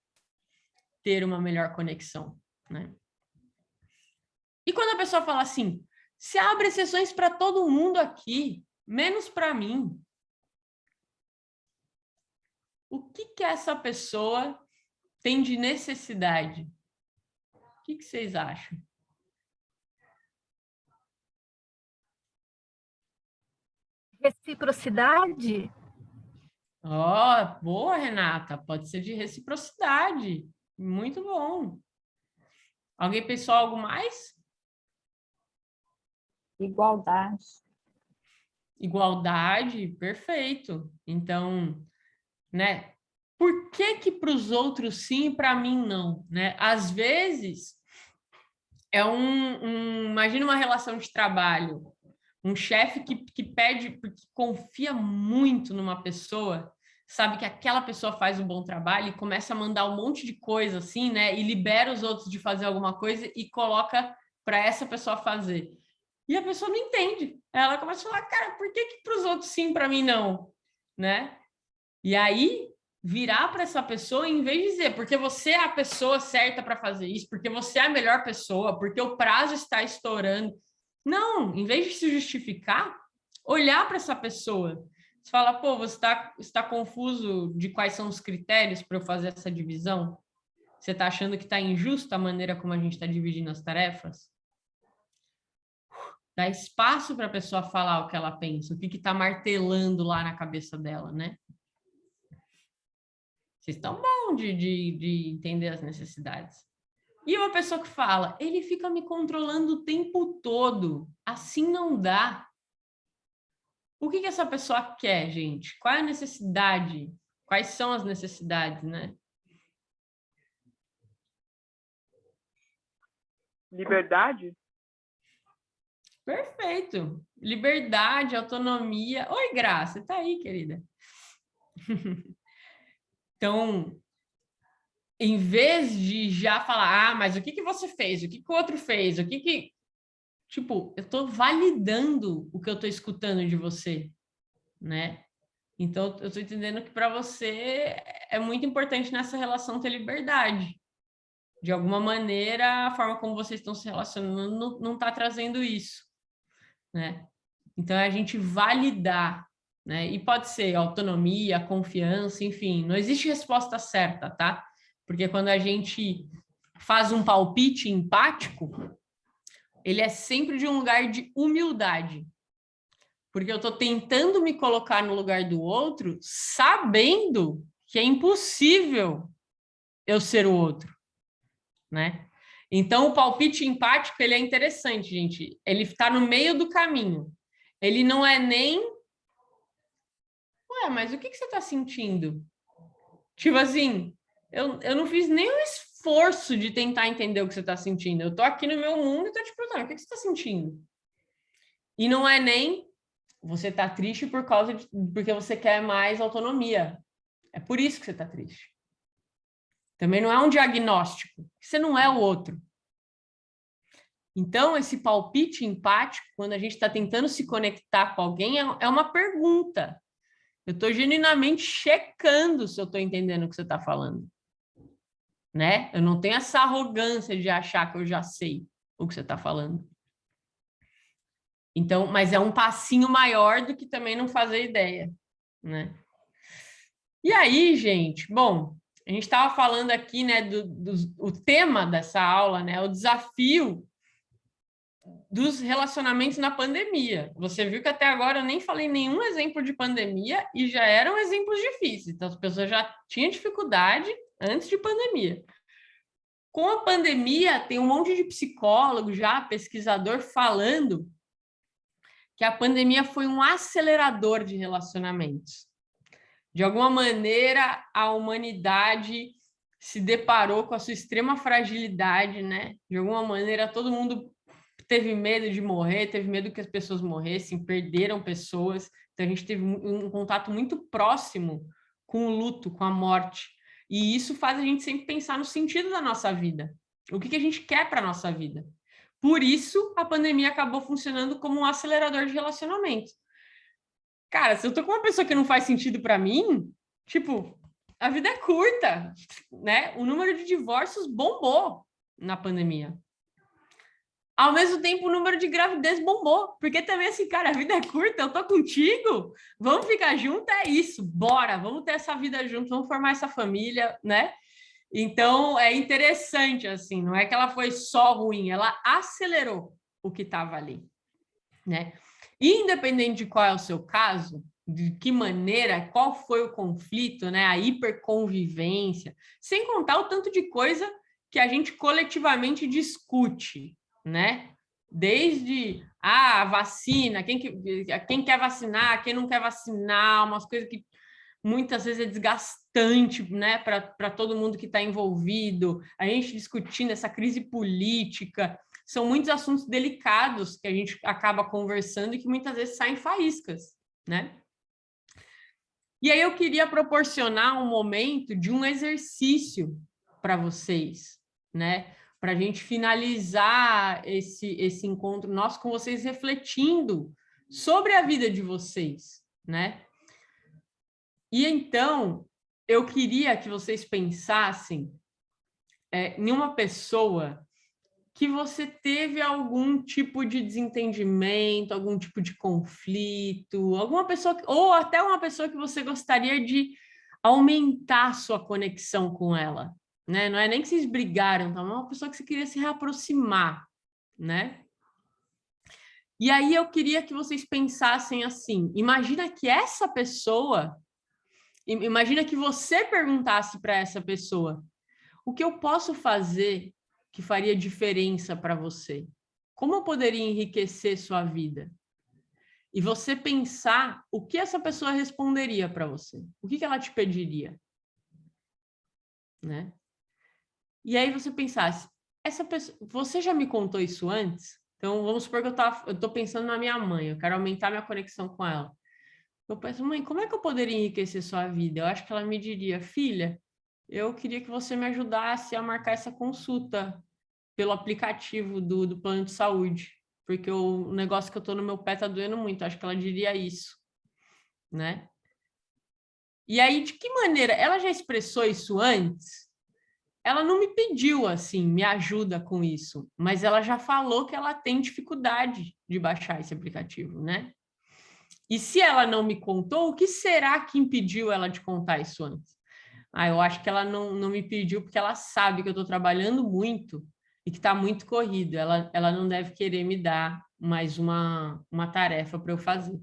ter uma melhor conexão, né? E quando a pessoa fala assim, se abre exceções para todo mundo aqui, menos para mim. O que essa pessoa tem de necessidade? O que vocês acham? Reciprocidade? Boa, Renata. Pode ser de reciprocidade. Muito bom. Alguém pensou algo mais? Igualdade. Igualdade, perfeito. Então, né? Por que para os outros sim e para mim não, né? Às vezes imagina uma relação de trabalho, um chefe que pede, porque confia muito numa pessoa, sabe que aquela pessoa faz um bom trabalho e começa a mandar um monte de coisa assim, né? E libera os outros de fazer alguma coisa e coloca para essa pessoa fazer. E a pessoa não entende. Ela começa a falar, cara, por que para os outros sim, para mim não? Né? E aí, virar para essa pessoa, em vez de dizer, porque você é a pessoa certa para fazer isso, porque você é a melhor pessoa, porque o prazo está estourando. Não, em vez de se justificar, olhar para essa pessoa. Você fala, pô, você está confuso de quais são os critérios para eu fazer essa divisão? Você está achando que está injusta a maneira como a gente está dividindo as tarefas? Dá espaço para a pessoa falar o que ela pensa, o que está martelando lá na cabeça dela, né? Vocês estão bom de entender as necessidades. E uma pessoa que fala, ele fica me controlando o tempo todo, assim não dá. O que essa pessoa quer, gente? Qual é a necessidade? Quais são as necessidades, né? Liberdade? Perfeito. Liberdade, autonomia. Oi, Graça, tá aí, querida. Então, em vez de já falar, mas o que que você fez? O que que o outro fez? O que que... Tipo, eu tô validando o que eu tô escutando de você, né? Então, eu tô entendendo que para você é muito importante nessa relação ter liberdade. De alguma maneira, a forma como vocês estão se relacionando não tá trazendo isso, né? Então, é a gente validar, né? E pode ser autonomia, confiança, enfim, não existe resposta certa, tá? Porque quando a gente faz um palpite empático, ele é sempre de um lugar de humildade. Porque eu estou tentando me colocar no lugar do outro, sabendo que é impossível eu ser o outro, né? Então, o palpite empático, ele é interessante, gente. Ele está no meio do caminho. Ele não é nem... Ué, mas o que você está sentindo? Tipo assim, eu não fiz nenhum esforço de tentar entender o que você está sentindo. Eu estou aqui no meu mundo e estou te perguntando, o que você está sentindo? E não é nem... Você está triste porque você quer mais autonomia. É por isso que você está triste. Também não é um diagnóstico. Você não é o outro. Então, esse palpite empático, quando a gente está tentando se conectar com alguém, é uma pergunta. Eu estou genuinamente checando se eu estou entendendo o que você está falando. Né? Eu não tenho essa arrogância de achar que eu já sei o que você está falando. Então, mas é um passinho maior do que também não fazer ideia, né? E aí, gente, bom, a gente estava falando aqui, né, o tema dessa aula, né, o desafio dos relacionamentos na pandemia. Você viu que até agora eu nem falei nenhum exemplo de pandemia e já eram exemplos difíceis. Então, as pessoas já tinham dificuldade antes de pandemia. Com a pandemia, tem um monte de psicólogo já, pesquisador, falando que a pandemia foi um acelerador de relacionamentos. De alguma maneira, a humanidade se deparou com a sua extrema fragilidade, né? De alguma maneira, todo mundo teve medo de morrer, teve medo que as pessoas morressem, perderam pessoas. Então, a gente teve um contato muito próximo com o luto, com a morte. E isso faz a gente sempre pensar no sentido da nossa vida. O que a gente quer para a nossa vida. Por isso, a pandemia acabou funcionando como um acelerador de relacionamentos. Cara, se eu tô com uma pessoa que não faz sentido para mim, tipo, a vida é curta, né? O número de divórcios bombou na pandemia. Ao mesmo tempo, o número de gravidez bombou, porque também assim, cara, a vida é curta, eu tô contigo, vamos ficar junto, é isso, bora, vamos ter essa vida junto, vamos formar essa família, né? Então, é interessante, assim, não é que ela foi só ruim, ela acelerou o que estava ali, né? Independente de qual é o seu caso, de que maneira, qual foi o conflito, né? A hiperconvivência, sem contar o tanto de coisa que a gente coletivamente discute, né? Desde a vacina, quem quer vacinar, quem não quer vacinar, umas coisas que muitas vezes é desgastante, né, para todo mundo que está envolvido, a gente discutindo essa crise política, são muitos assuntos delicados que a gente acaba conversando e que muitas vezes saem faíscas, né? E aí eu queria proporcionar um momento de um exercício para vocês, né? Para a gente finalizar esse encontro nosso com vocês refletindo sobre a vida de vocês, né? E então, eu queria que vocês pensassem em uma pessoa que você teve algum tipo de desentendimento, algum tipo de conflito, alguma pessoa, ou até uma pessoa que você gostaria de aumentar a sua conexão com ela, né? Não é nem que vocês brigaram, tá? É uma pessoa que você queria se reaproximar, né? E aí eu queria que vocês pensassem assim, imagina que essa pessoa... Imagina que você perguntasse para essa pessoa: o que eu posso fazer que faria diferença para você? Como eu poderia enriquecer sua vida? E você pensar o que essa pessoa responderia para você. O que ela te pediria? Né? E aí você pensasse, essa pessoa, você já me contou isso antes? Então, vamos supor que eu estou pensando na minha mãe, eu quero aumentar minha conexão com ela. Eu penso, mãe, como é que eu poderia enriquecer sua vida? Eu acho que ela me diria, filha, eu queria que você me ajudasse a marcar essa consulta pelo aplicativo do plano de saúde, porque o negócio que eu estou no meu pé está doendo muito. Eu acho que ela diria isso, né? E aí, de que maneira? Ela já expressou isso antes? Ela não me pediu, assim, me ajuda com isso, mas ela já falou que ela tem dificuldade de baixar esse aplicativo, né? E se ela não me contou, o que será que impediu ela de contar isso antes? Eu acho que ela não me pediu porque ela sabe que eu estou trabalhando muito e que está muito corrido. Ela não deve querer me dar mais uma tarefa para eu fazer.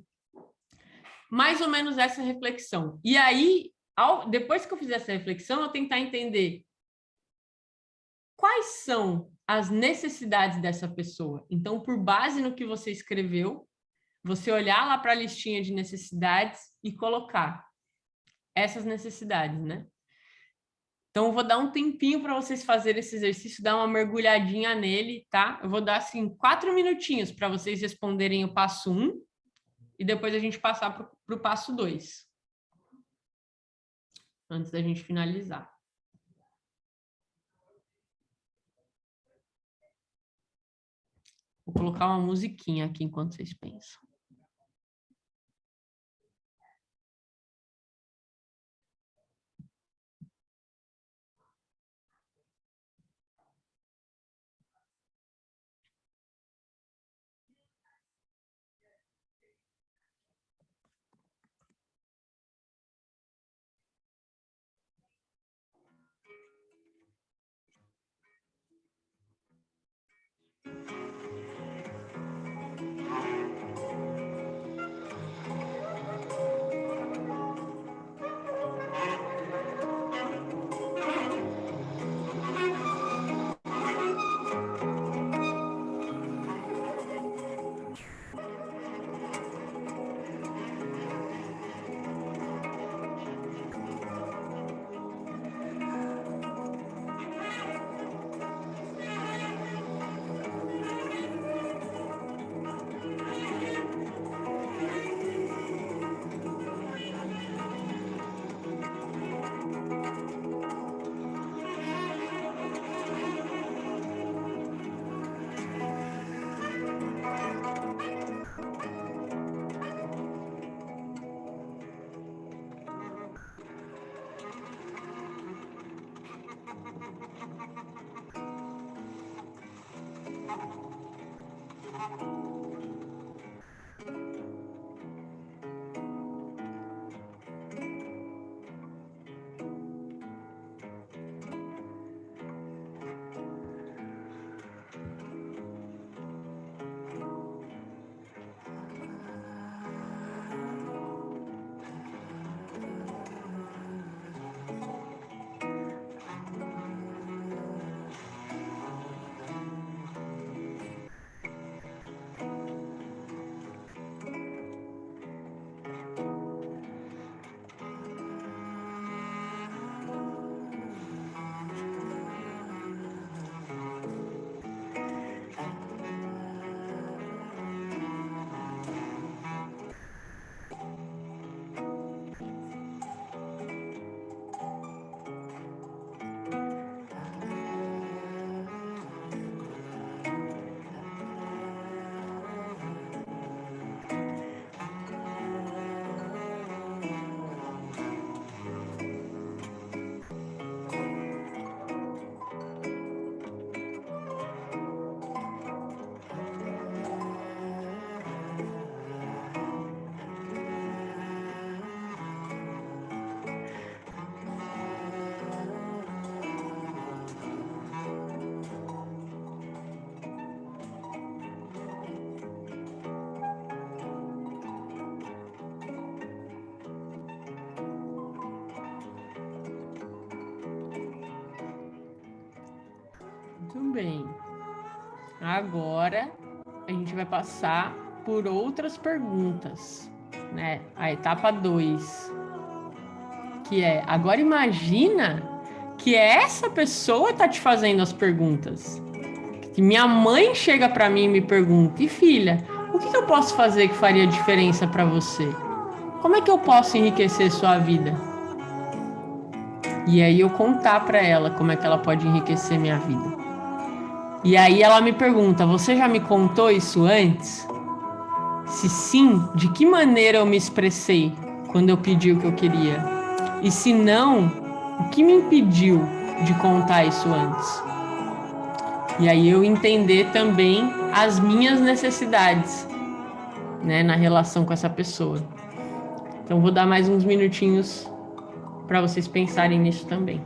Mais ou menos essa reflexão. E aí, depois que eu fizer essa reflexão, eu tentar entender quais são as necessidades dessa pessoa. Então, por base no que você escreveu, você olhar lá para a listinha de necessidades e colocar essas necessidades, né? Então, eu vou dar um tempinho para vocês fazerem esse exercício, dar uma mergulhadinha nele, tá? Eu vou dar, assim, 4 minutinhos para vocês responderem o passo 1 e depois a gente passar para o passo 2, antes da gente finalizar. Vou colocar uma musiquinha aqui enquanto vocês pensam. Muito bem. Agora a gente vai passar por outras perguntas, né? A etapa 2, que é, agora imagina que essa pessoa está te fazendo as perguntas, Que minha mãe chega para mim e me pergunta: e filha, o que eu posso fazer que faria diferença para você? Como é que eu posso enriquecer sua vida? E aí eu contar para ela como é que ela pode enriquecer minha vida. E aí ela me pergunta: você já me contou isso antes? Se sim, de que maneira eu me expressei quando eu pedi o que eu queria? E se não, o que me impediu de contar isso antes? E aí eu entender também as minhas necessidades, né, na relação com essa pessoa. Então vou dar mais uns minutinhos para vocês pensarem nisso também.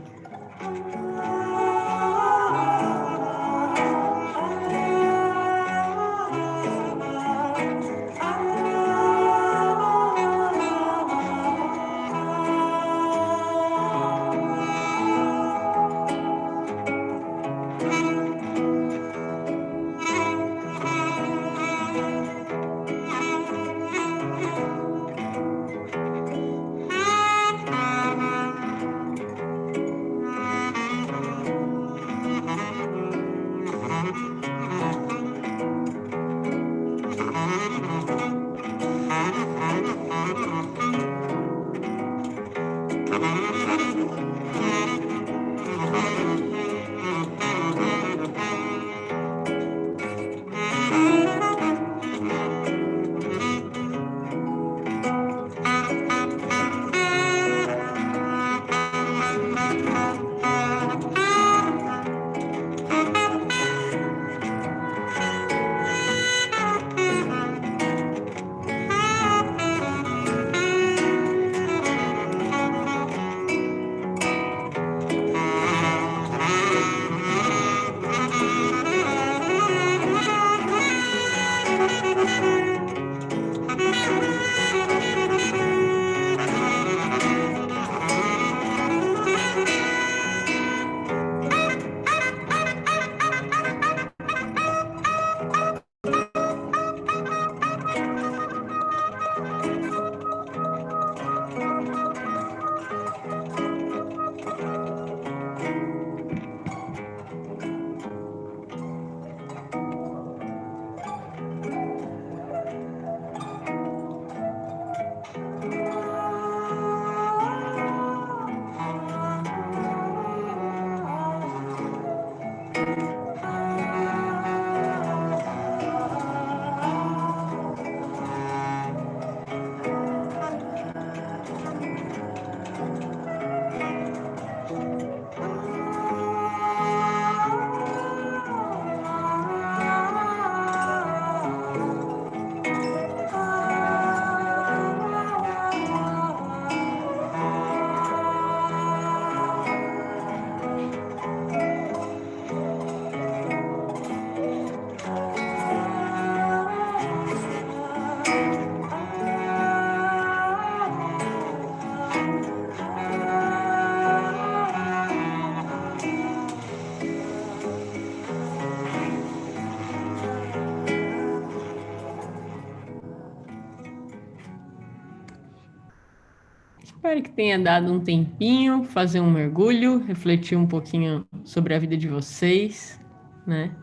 Espero que tenha dado um tempinho, fazer um mergulho, refletir um pouquinho sobre a vida de vocês, né?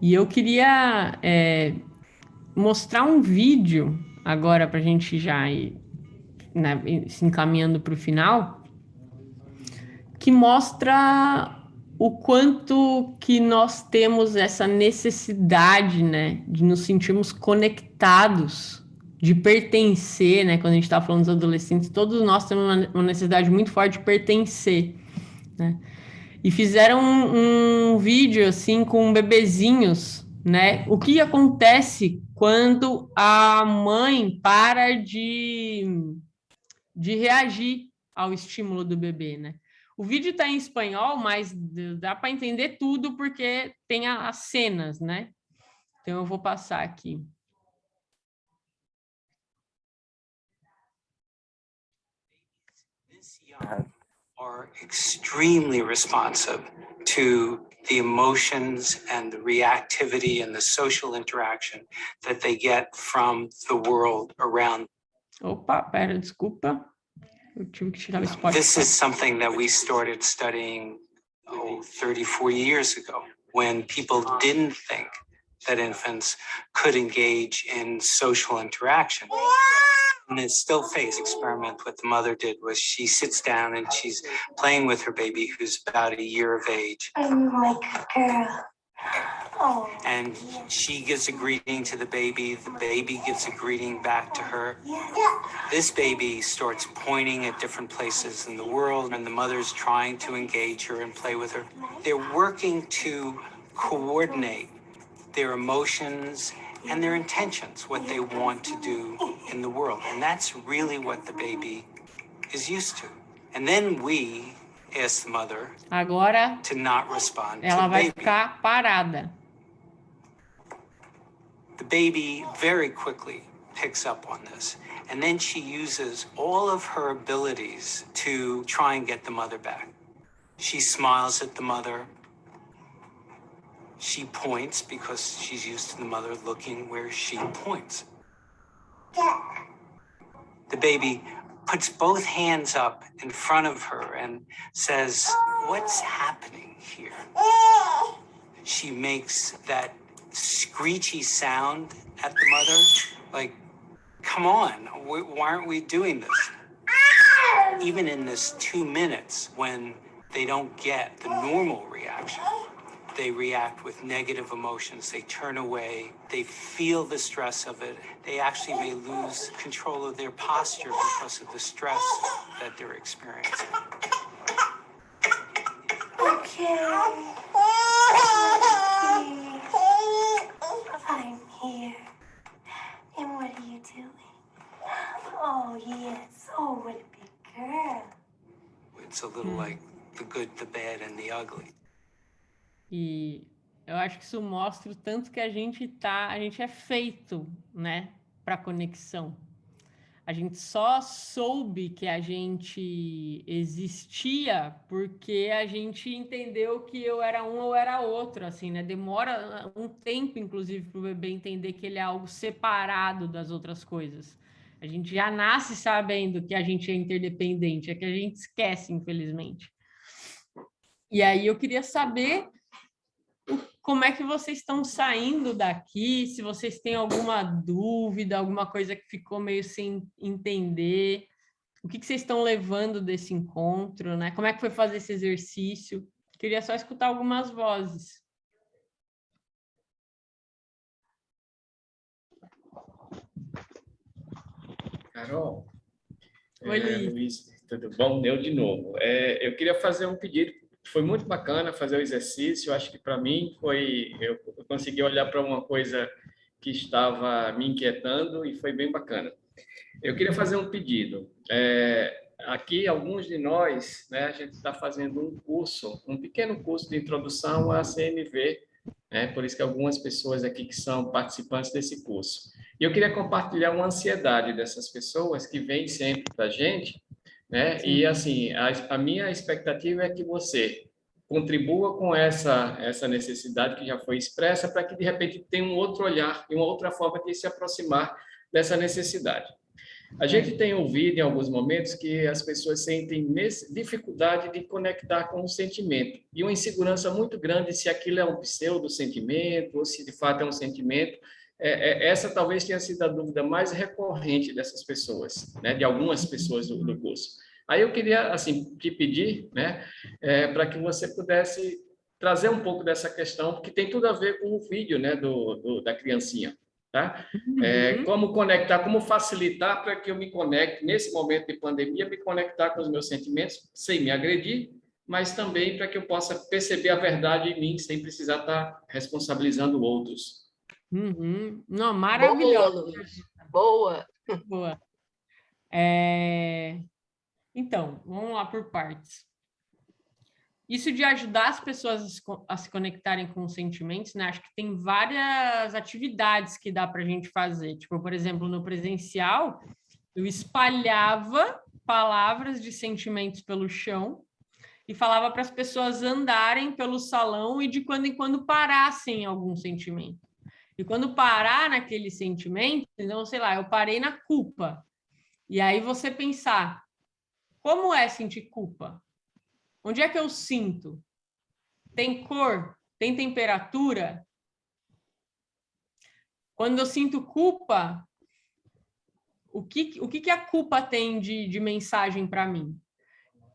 E eu queria mostrar um vídeo agora para a gente já ir, né, se encaminhando para o final, que mostra o quanto que nós temos essa necessidade, né, de nos sentirmos conectados, de pertencer, né? Quando a gente está falando dos adolescentes, todos nós temos uma necessidade muito forte de pertencer, né? E fizeram um vídeo assim com bebezinhos, né? O que acontece quando a mãe para de reagir ao estímulo do bebê, né? O vídeo está em espanhol, mas dá para entender tudo porque tem as cenas, né? Então eu vou passar aqui. Are extremely responsive to the emotions and the reactivity and the social interaction that they get from the world around. Opa, pera, desculpa. Eu tive que tirar o Spotify. This is something that we started studying 34 years ago. when people didn't think that infants could engage in social interaction. And the still face experiment, what the mother did was she sits down and she's playing with her baby who's about a year of age. I'm like a girl. Oh. And she gives a greeting to the baby gives a greeting back to her. This baby starts pointing at different places in the world, and the mother's trying to engage her and play with her. They're working to coordinate their emotions and their intentions, what they want to do in the world. And that's really what the baby is used to. And then we ask the mother Agora to not respond to ela the vai baby. ficar parada. The baby very quickly picks up on this. And then she uses all of her abilities to try and get the mother back. She smiles at the mother. She points because she's used to the mother looking where she points. The baby puts both hands up in front of her and says, "What's happening here?" She makes that screechy sound at the mother, like, "Come on, why aren't we doing this?" Even in this 2 minutes when they don't get the normal reaction, they react with negative emotions. They turn away. They feel the stress of it. They actually may lose control of their posture because of the stress that they're experiencing. Okay. I'm here. And what are you doing? Oh, yes. Oh, what a big girl. It's a little like the good, the bad, and the ugly. E eu acho que isso mostra o tanto que a gente é feito, né, para conexão. A gente só soube que a gente existia porque a gente entendeu que eu era um ou era outro, assim, né? Demora um tempo, inclusive, para o bebê entender que ele é algo separado das outras coisas. A gente já nasce sabendo que a gente é interdependente, é que a gente esquece, infelizmente. E aí eu queria saber como é que vocês estão saindo daqui, se vocês têm alguma dúvida, alguma coisa que ficou meio sem entender, o que vocês estão levando desse encontro, né? Como é que foi fazer esse exercício? Queria só escutar algumas vozes. Carol. Oi, Luiz, tudo bom? Eu de novo. Eu queria fazer um pedido. Foi muito bacana fazer o exercício. Eu acho que para mim eu consegui olhar para uma coisa que estava me inquietando e foi bem bacana. Eu queria fazer um pedido. Aqui, alguns de nós, né, a gente está fazendo um pequeno curso de introdução à CNV, né? Por isso que algumas pessoas aqui que são participantes desse curso. E eu queria compartilhar uma ansiedade dessas pessoas que vêm sempre para a gente, né? Sim. E assim, a minha expectativa é que você contribua com essa necessidade que já foi expressa para que, de repente, tenha um outro olhar e uma outra forma de se aproximar dessa necessidade. A gente tem ouvido em alguns momentos que as pessoas sentem dificuldade de conectar com o sentimento e uma insegurança muito grande se aquilo é um pseudo-sentimento ou se de fato é um sentimento. Essa talvez tenha sido a dúvida mais recorrente dessas pessoas, né, de algumas pessoas do curso. Aí eu queria assim te pedir, né, para que você pudesse trazer um pouco dessa questão, porque tem tudo a ver com o vídeo, né, da criancinha. Tá? Como conectar, como facilitar para que eu me conecte, nesse momento de pandemia, me conectar com os meus sentimentos, sem me agredir, mas também para que eu possa perceber a verdade em mim, sem precisar estar responsabilizando outros. Não, maravilhoso. Boa, Luiz. Boa. Boa. Então, vamos lá por partes. Isso de ajudar as pessoas a se conectarem com os sentimentos, né? Acho que tem várias atividades que dá para a gente fazer. Tipo, por exemplo, no presencial, eu espalhava palavras de sentimentos pelo chão e falava para as pessoas andarem pelo salão e de quando em quando parassem algum sentimento. E quando parar naquele sentimento, então, sei lá, eu parei na culpa. E aí você pensar, como é sentir culpa? Onde é que eu sinto? Tem cor? tem temperatura? Quando eu sinto culpa, o que a culpa tem de mensagem para mim?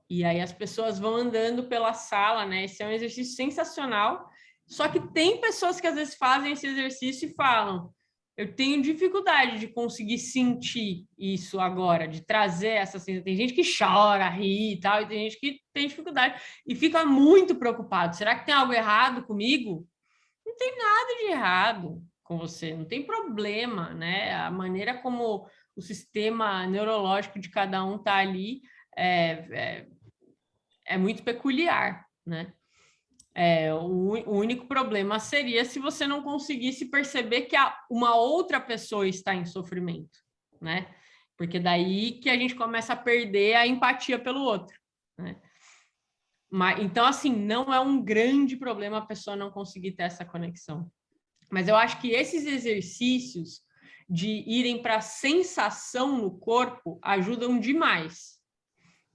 E aí as pessoas vão andando pela sala, né? Esse é um exercício sensacional. Só que tem pessoas que às vezes fazem esse exercício e falam: eu tenho dificuldade de conseguir sentir isso agora, de trazer essa sensação. Tem gente que chora, ri e tal, e tem gente que tem dificuldade e fica muito preocupado. Será que tem algo errado comigo? Não tem nada de errado com você, não tem problema, né? A maneira como o sistema neurológico de cada um está ali é muito peculiar, né? O único problema seria se você não conseguisse perceber que uma outra pessoa está em sofrimento, né? Porque daí que a gente começa a perder a empatia pelo outro, né? Então, assim, não é um grande problema a pessoa não conseguir ter essa conexão. Mas eu acho que esses exercícios de irem para a sensação no corpo ajudam demais,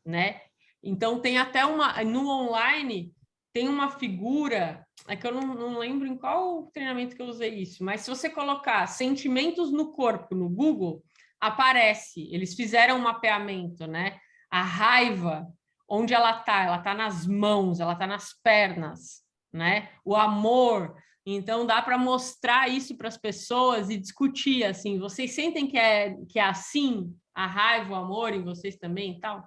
né? Então, tem até no online, tem uma figura, é que eu não lembro em qual treinamento que eu usei isso, mas se você colocar sentimentos no corpo no Google, aparece, eles fizeram um mapeamento, né? A raiva, onde ela tá nas mãos, ela tá nas pernas, né? O amor, então dá para mostrar isso para as pessoas e discutir, assim, vocês sentem que é assim, a raiva, o amor em vocês também e tal?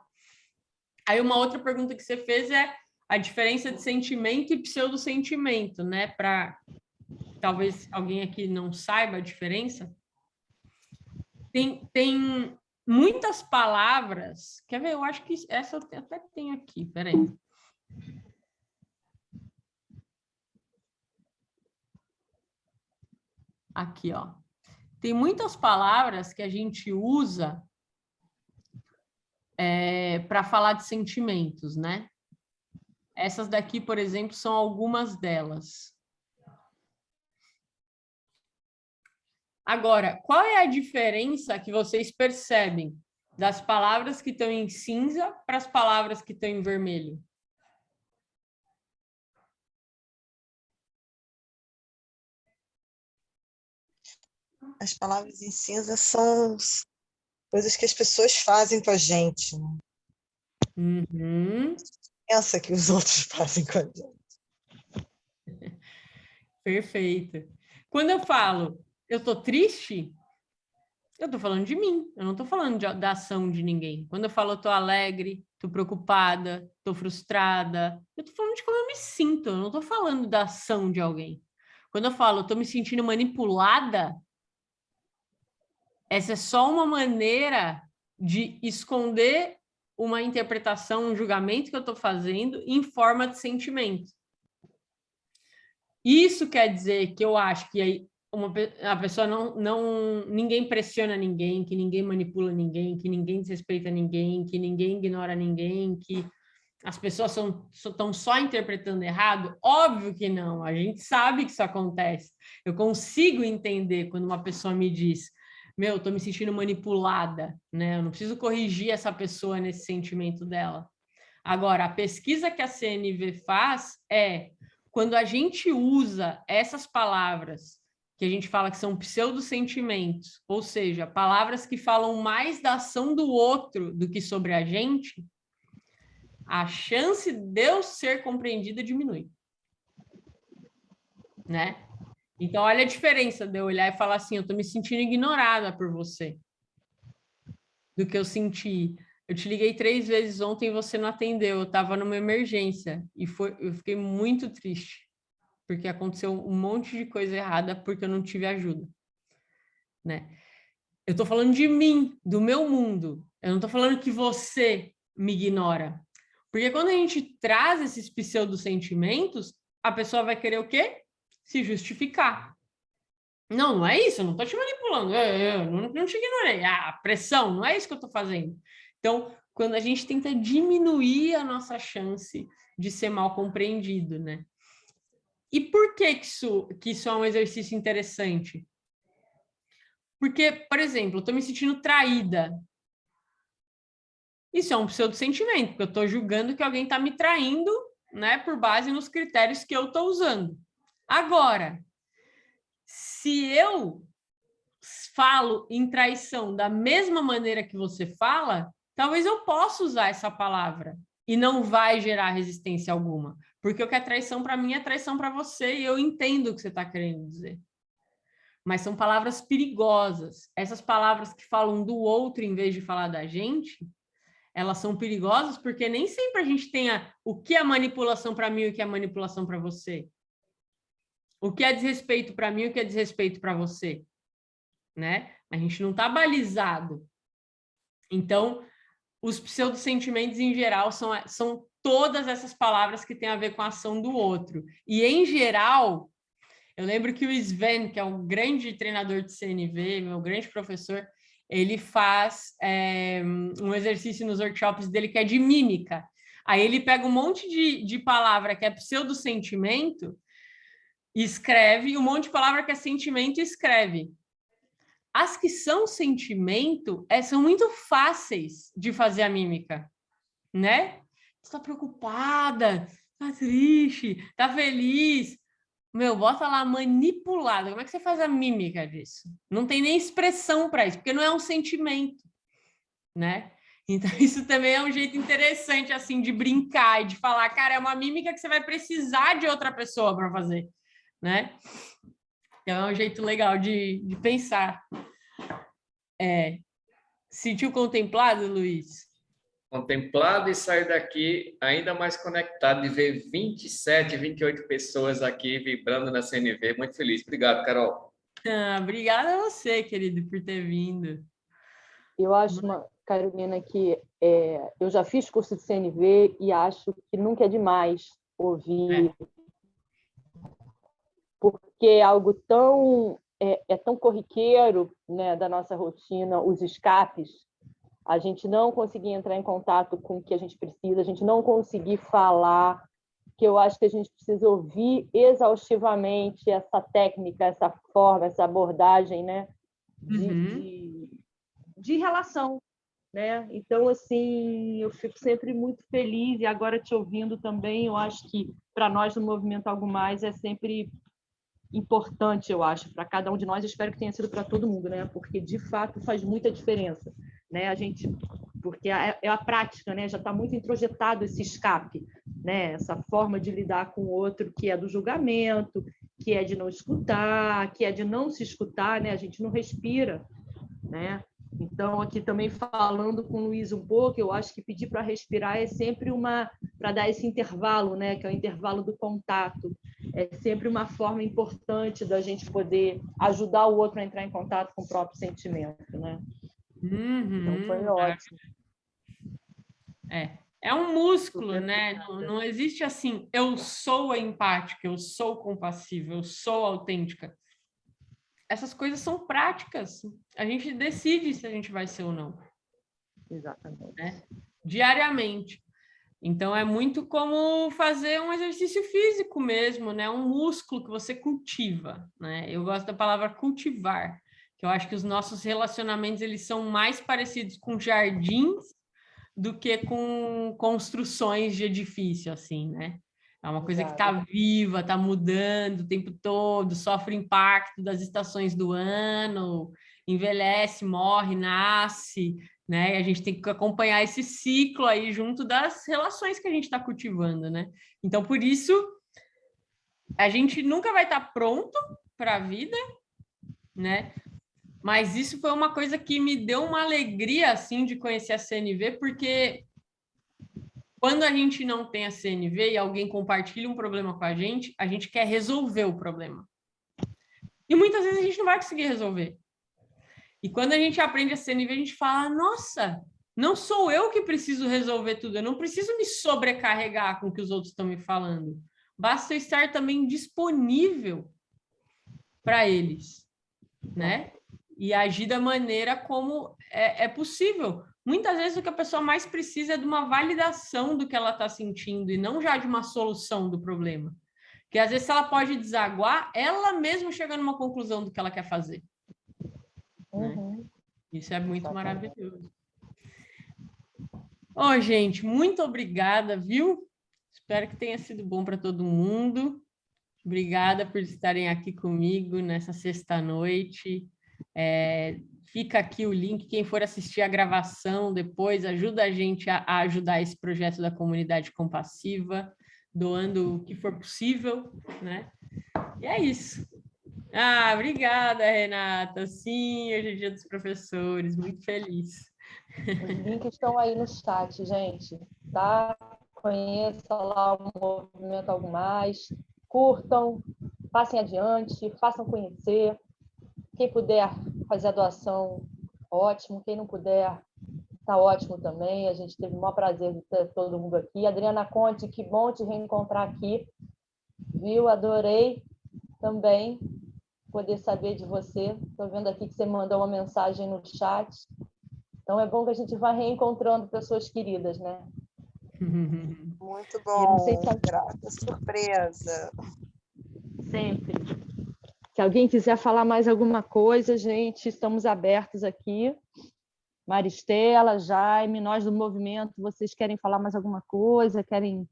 Aí uma outra pergunta que você fez é a diferença de sentimento e pseudo-sentimento, né? Para talvez alguém aqui não saiba a diferença. Tem muitas palavras. Quer ver? Eu acho que essa eu até tenho aqui. Peraí. Aqui, ó. Tem muitas palavras que a gente usa para falar de sentimentos, né? Essas daqui, por exemplo, são algumas delas. Agora, qual é a diferença que vocês percebem das palavras que estão em cinza para as palavras que estão em vermelho? As palavras em cinza são coisas que as pessoas fazem com a gente. Uhum. Pensa que os outros fazem com a gente. Perfeito. Quando eu falo, eu estou triste, eu estou falando de mim, eu não estou falando da ação de ninguém. Quando eu falo, eu estou alegre, estou preocupada, estou frustrada, eu estou falando de como eu me sinto, eu não estou falando da ação de alguém. Quando eu falo, eu estou me sentindo manipulada, essa é só uma maneira de esconder uma interpretação, um julgamento que eu estou fazendo em forma de sentimento. Isso quer dizer que eu acho que a pessoa ninguém pressiona ninguém, que ninguém manipula ninguém, que ninguém desrespeita ninguém, que ninguém ignora ninguém, que as pessoas estão só interpretando errado? Óbvio que não, a gente sabe que isso acontece. Eu consigo entender quando uma pessoa me diz: meu, estou me sentindo manipulada, né? Eu não preciso corrigir essa pessoa nesse sentimento dela. Agora, a pesquisa que a CNV faz é quando a gente usa essas palavras que a gente fala que são pseudo-sentimentos, ou seja, palavras que falam mais da ação do outro do que sobre a gente, a chance de eu ser compreendida diminui, né? Então, olha a diferença de eu olhar e falar assim, eu estou me sentindo ignorada por você, do que eu senti. Eu te liguei 3 vezes ontem e você não atendeu, eu estava numa emergência e eu fiquei muito triste, porque aconteceu um monte de coisa errada porque eu não tive ajuda, né? Eu estou falando de mim, do meu mundo, eu não estou falando que você me ignora. Porque quando a gente traz esses pseudo-sentimentos, a pessoa vai querer o quê? Se justificar. Não é isso, eu não estou te manipulando, eu não te ignorei. A pressão, não é isso que eu estou fazendo. Então, quando a gente tenta diminuir a nossa chance de ser mal compreendido, né? E por que isso é um exercício interessante? Porque, por exemplo, eu estou me sentindo traída. Isso é um pseudo-sentimento, porque eu estou julgando que alguém está me traindo, né, por base nos critérios que eu estou usando. Agora, se eu falo em traição da mesma maneira que você fala, talvez eu possa usar essa palavra e não vai gerar resistência alguma. Porque o que é traição para mim é traição para você e eu entendo o que você está querendo dizer. Mas são palavras perigosas. Essas palavras que falam do outro em vez de falar da gente, elas são perigosas porque nem sempre a gente tem o que é manipulação para mim e o que é manipulação para você. O que é desrespeito para mim e o que é desrespeito para você. Né? A gente não está balizado. Então, os pseudo-sentimentos em geral são todas essas palavras que têm a ver com a ação do outro. E, em geral, eu lembro que o Sven, que é um grande treinador de CNV, meu grande professor, ele faz um exercício nos workshops dele que é de mímica. Aí ele pega um monte de palavra que é pseudo-sentimento e escreve, e um monte de palavra que é sentimento e escreve. As que são sentimento são muito fáceis de fazer a mímica, né? Você está preocupada, está triste, está feliz. Meu, bota lá manipulada. Como é que você faz a mímica disso? Não tem nem expressão para isso, porque não é um sentimento, né? Então, isso também é um jeito interessante, assim, de brincar e de falar, cara, é uma mímica que você vai precisar de outra pessoa para fazer, né? Então, é um jeito legal de pensar. Sentiu contemplado, Luiz? Contemplado e sair daqui ainda mais conectado de ver 27, 28 pessoas aqui vibrando na CNV. Muito feliz. Obrigado, Carol. Obrigada a você, querido, por ter vindo. Eu acho, Carolina, que eu já fiz curso de CNV e acho que nunca é demais ouvir, porque é algo tão corriqueiro, né, da nossa rotina, os escapes, a gente não conseguir entrar em contato com o que a gente precisa, a gente não conseguir falar, que eu acho que a gente precisa ouvir exaustivamente essa técnica, essa forma, essa abordagem, né, de relação, né? Então, assim, eu fico sempre muito feliz e agora te ouvindo também, eu acho que para nós no Movimento Algo Mais é sempre importante, eu acho, para cada um de nós, eu espero que tenha sido para todo mundo, né? Porque de fato faz muita diferença, né? Porque é a prática, né? Já está muito introjetado esse escape, né? Essa forma de lidar com o outro que é do julgamento, que é de não escutar, que é de não se escutar, né? A gente não respira, né? Então, aqui também falando com o Luiz um pouco, eu acho que pedir para respirar é sempre para dar esse intervalo, né? Que é o intervalo do contato. É sempre uma forma importante da gente poder ajudar o outro a entrar em contato com o próprio sentimento, né? Então, foi ótimo. É um músculo, né? Não existe assim, eu sou empática, eu sou compassiva, eu sou autêntica. Essas coisas são práticas. A gente decide se a gente vai ser ou não. Exatamente. Né? Diariamente. Então, é muito como fazer um exercício físico mesmo, né? Um músculo que você cultiva, né? Eu gosto da palavra cultivar, que eu acho que os nossos relacionamentos, eles são mais parecidos com jardins do que com construções de edifício, assim, né? É uma coisa que está viva, está mudando o tempo todo, sofre impacto das estações do ano, envelhece, morre, nasce, né? E a gente tem que acompanhar esse ciclo aí junto das relações que a gente está cultivando, né? Então, por isso, a gente nunca vai estar pronto para a vida, né? Mas isso foi uma coisa que me deu uma alegria, assim, de conhecer a CNV, porque quando a gente não tem a CNV e alguém compartilha um problema com a gente quer resolver o problema. E muitas vezes a gente não vai conseguir resolver. E quando a gente aprende a CNV, a gente fala, nossa, não sou eu que preciso resolver tudo, eu não preciso me sobrecarregar com o que os outros estão me falando. Basta eu estar também disponível para eles, né? E agir da maneira como é possível. Muitas vezes o que a pessoa mais precisa é de uma validação do que ela está sentindo e não já de uma solução do problema. Porque às vezes, se ela pode desaguar, ela mesma chega numa conclusão do que ela quer fazer. Né? Isso é muito maravilhoso. Gente, muito obrigada, viu? Espero que tenha sido bom para todo mundo. Obrigada por estarem aqui comigo nessa sexta-noite. Fica aqui o link, quem for assistir a gravação depois, ajuda a gente a ajudar esse projeto da Comunidade Compassiva, doando o que for possível, né? E é isso. Obrigada, Renata. Sim, hoje é dia dos professores, muito feliz. Os links estão aí no chat, gente, tá? Conheça lá o Movimento Algo Mais, curtam, passem adiante, façam conhecer. Quem puder fazer a doação, ótimo. Quem não puder, tá ótimo também. A gente teve o maior prazer de ter todo mundo aqui. Adriana Conte, que bom te reencontrar aqui, viu? Adorei também poder saber de você. Estou vendo aqui que você mandou uma mensagem no chat. Então, é bom que a gente vá reencontrando pessoas queridas, né? Muito E eu não sei bom, se... grata surpresa. Sempre. Se alguém quiser falar mais alguma coisa, gente, estamos abertos aqui. Maristela, Jaime, nós do movimento, vocês querem falar mais alguma coisa? Querem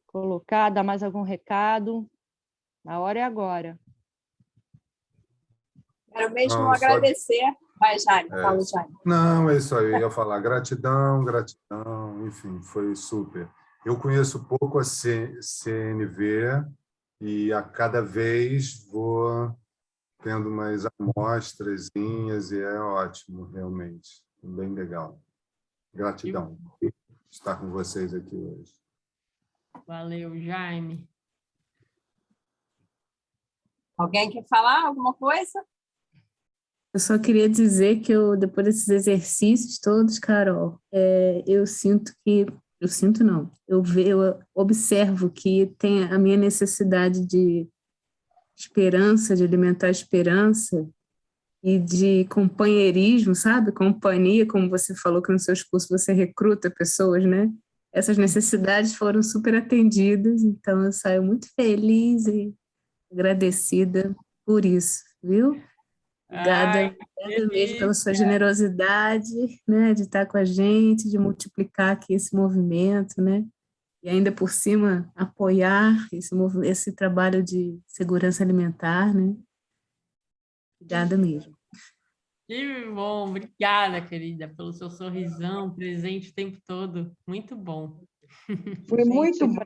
colocar, dar mais algum recado? A hora é agora. Quero mesmo Não, agradecer. Vai, Jaime, fala, Jaime. Não, é isso aí, eu ia falar gratidão, enfim, foi super. Eu conheço pouco a CNV e a cada vez vou tendo mais amostrazinhas e é ótimo, realmente, bem legal. Gratidão por estar com vocês aqui hoje. Valeu, Jaime. Alguém quer falar alguma coisa? Eu só queria dizer que depois desses exercícios todos, Carol, eu observo que tem a minha necessidade de esperança, de alimentar esperança e de companheirismo, sabe? Companhia, como você falou que nos seus cursos você recruta pessoas, né? Essas necessidades foram super atendidas, então eu saio muito feliz e agradecida por isso, viu? Obrigada mesmo pela sua generosidade, né, de estar com a gente, de multiplicar aqui esse movimento, né, e ainda por cima apoiar esse trabalho de segurança alimentar, né. Obrigada mesmo. Que bom, obrigada, querida, pelo seu sorrisão presente o tempo todo. Muito bom. Foi muito bom,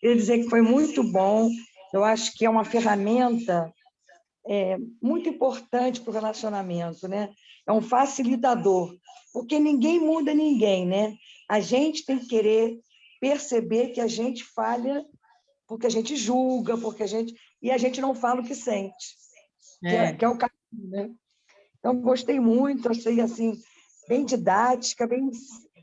queria dizer que foi muito bom. Eu acho que é uma ferramenta muito importante para o relacionamento, né? É um facilitador, porque ninguém muda ninguém, né? A gente tem que querer perceber que a gente falha porque a gente julga, e a gente não fala o que sente, que é o caminho, né? Então, gostei muito, achei assim, bem didática,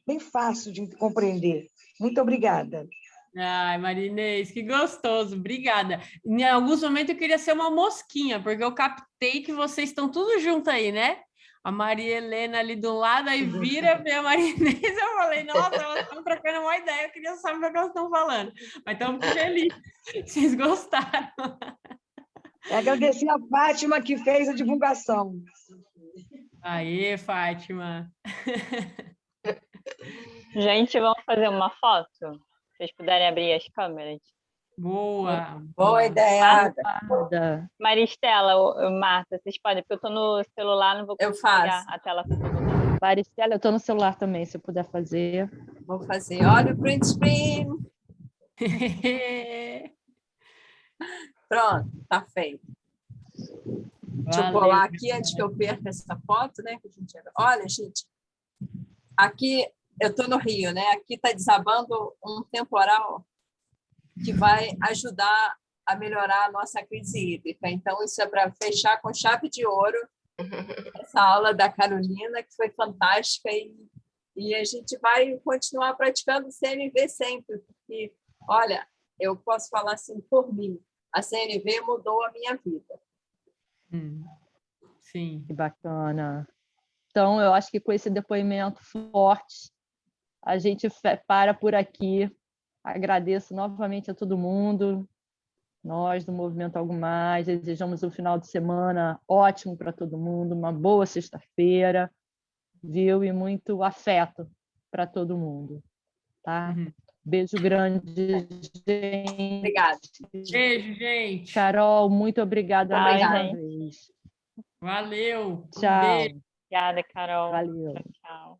bem fácil de compreender. Muito obrigada. Ai, Marinês, que gostoso, obrigada. Em alguns momentos eu queria ser uma mosquinha, porque eu captei que vocês estão tudo junto aí, né? A Maria Helena ali do lado, aí vira a Marinês, eu falei, nossa, elas estão trocando uma ideia, eu queria saber o que elas estão falando. Mas estamos felizes, vocês gostaram. Agradecer a Fátima que fez a divulgação. Aê, Fátima. Gente, vamos fazer uma foto? Se vocês puderem abrir as câmeras. Boa. Boa ideia. Maristela, Marta, vocês podem, porque eu estou no celular, não vou conseguir pegar a tela com todo mundo. Maristela, eu estou no celular também, se eu puder fazer. Vou fazer. Olha o print screen. Pronto, tá feito. Deixa eu colar aqui antes que eu perca essa foto, né? Olha, gente, aqui eu estou no Rio, né? Aqui está desabando um temporal que vai ajudar a melhorar a nossa crise hídrica. Então, isso é para fechar com chave de ouro essa aula da Carolina, que foi fantástica, e a gente vai continuar praticando CNV sempre, porque, olha, eu posso falar assim por mim, a CNV mudou a minha vida. Sim. Que bacana. Então, eu acho que com esse depoimento forte, a gente para por aqui. Agradeço novamente a todo mundo. Nós, do Movimento Algo Mais, desejamos um final de semana ótimo para todo mundo, uma boa sexta-feira, viu? E muito afeto para todo mundo. Tá? Beijo grande, gente. Obrigada. Beijo, gente. Carol, muito obrigada mais uma vez. Valeu. Tchau. Beijo. Obrigada, Carol. Valeu. Tchau.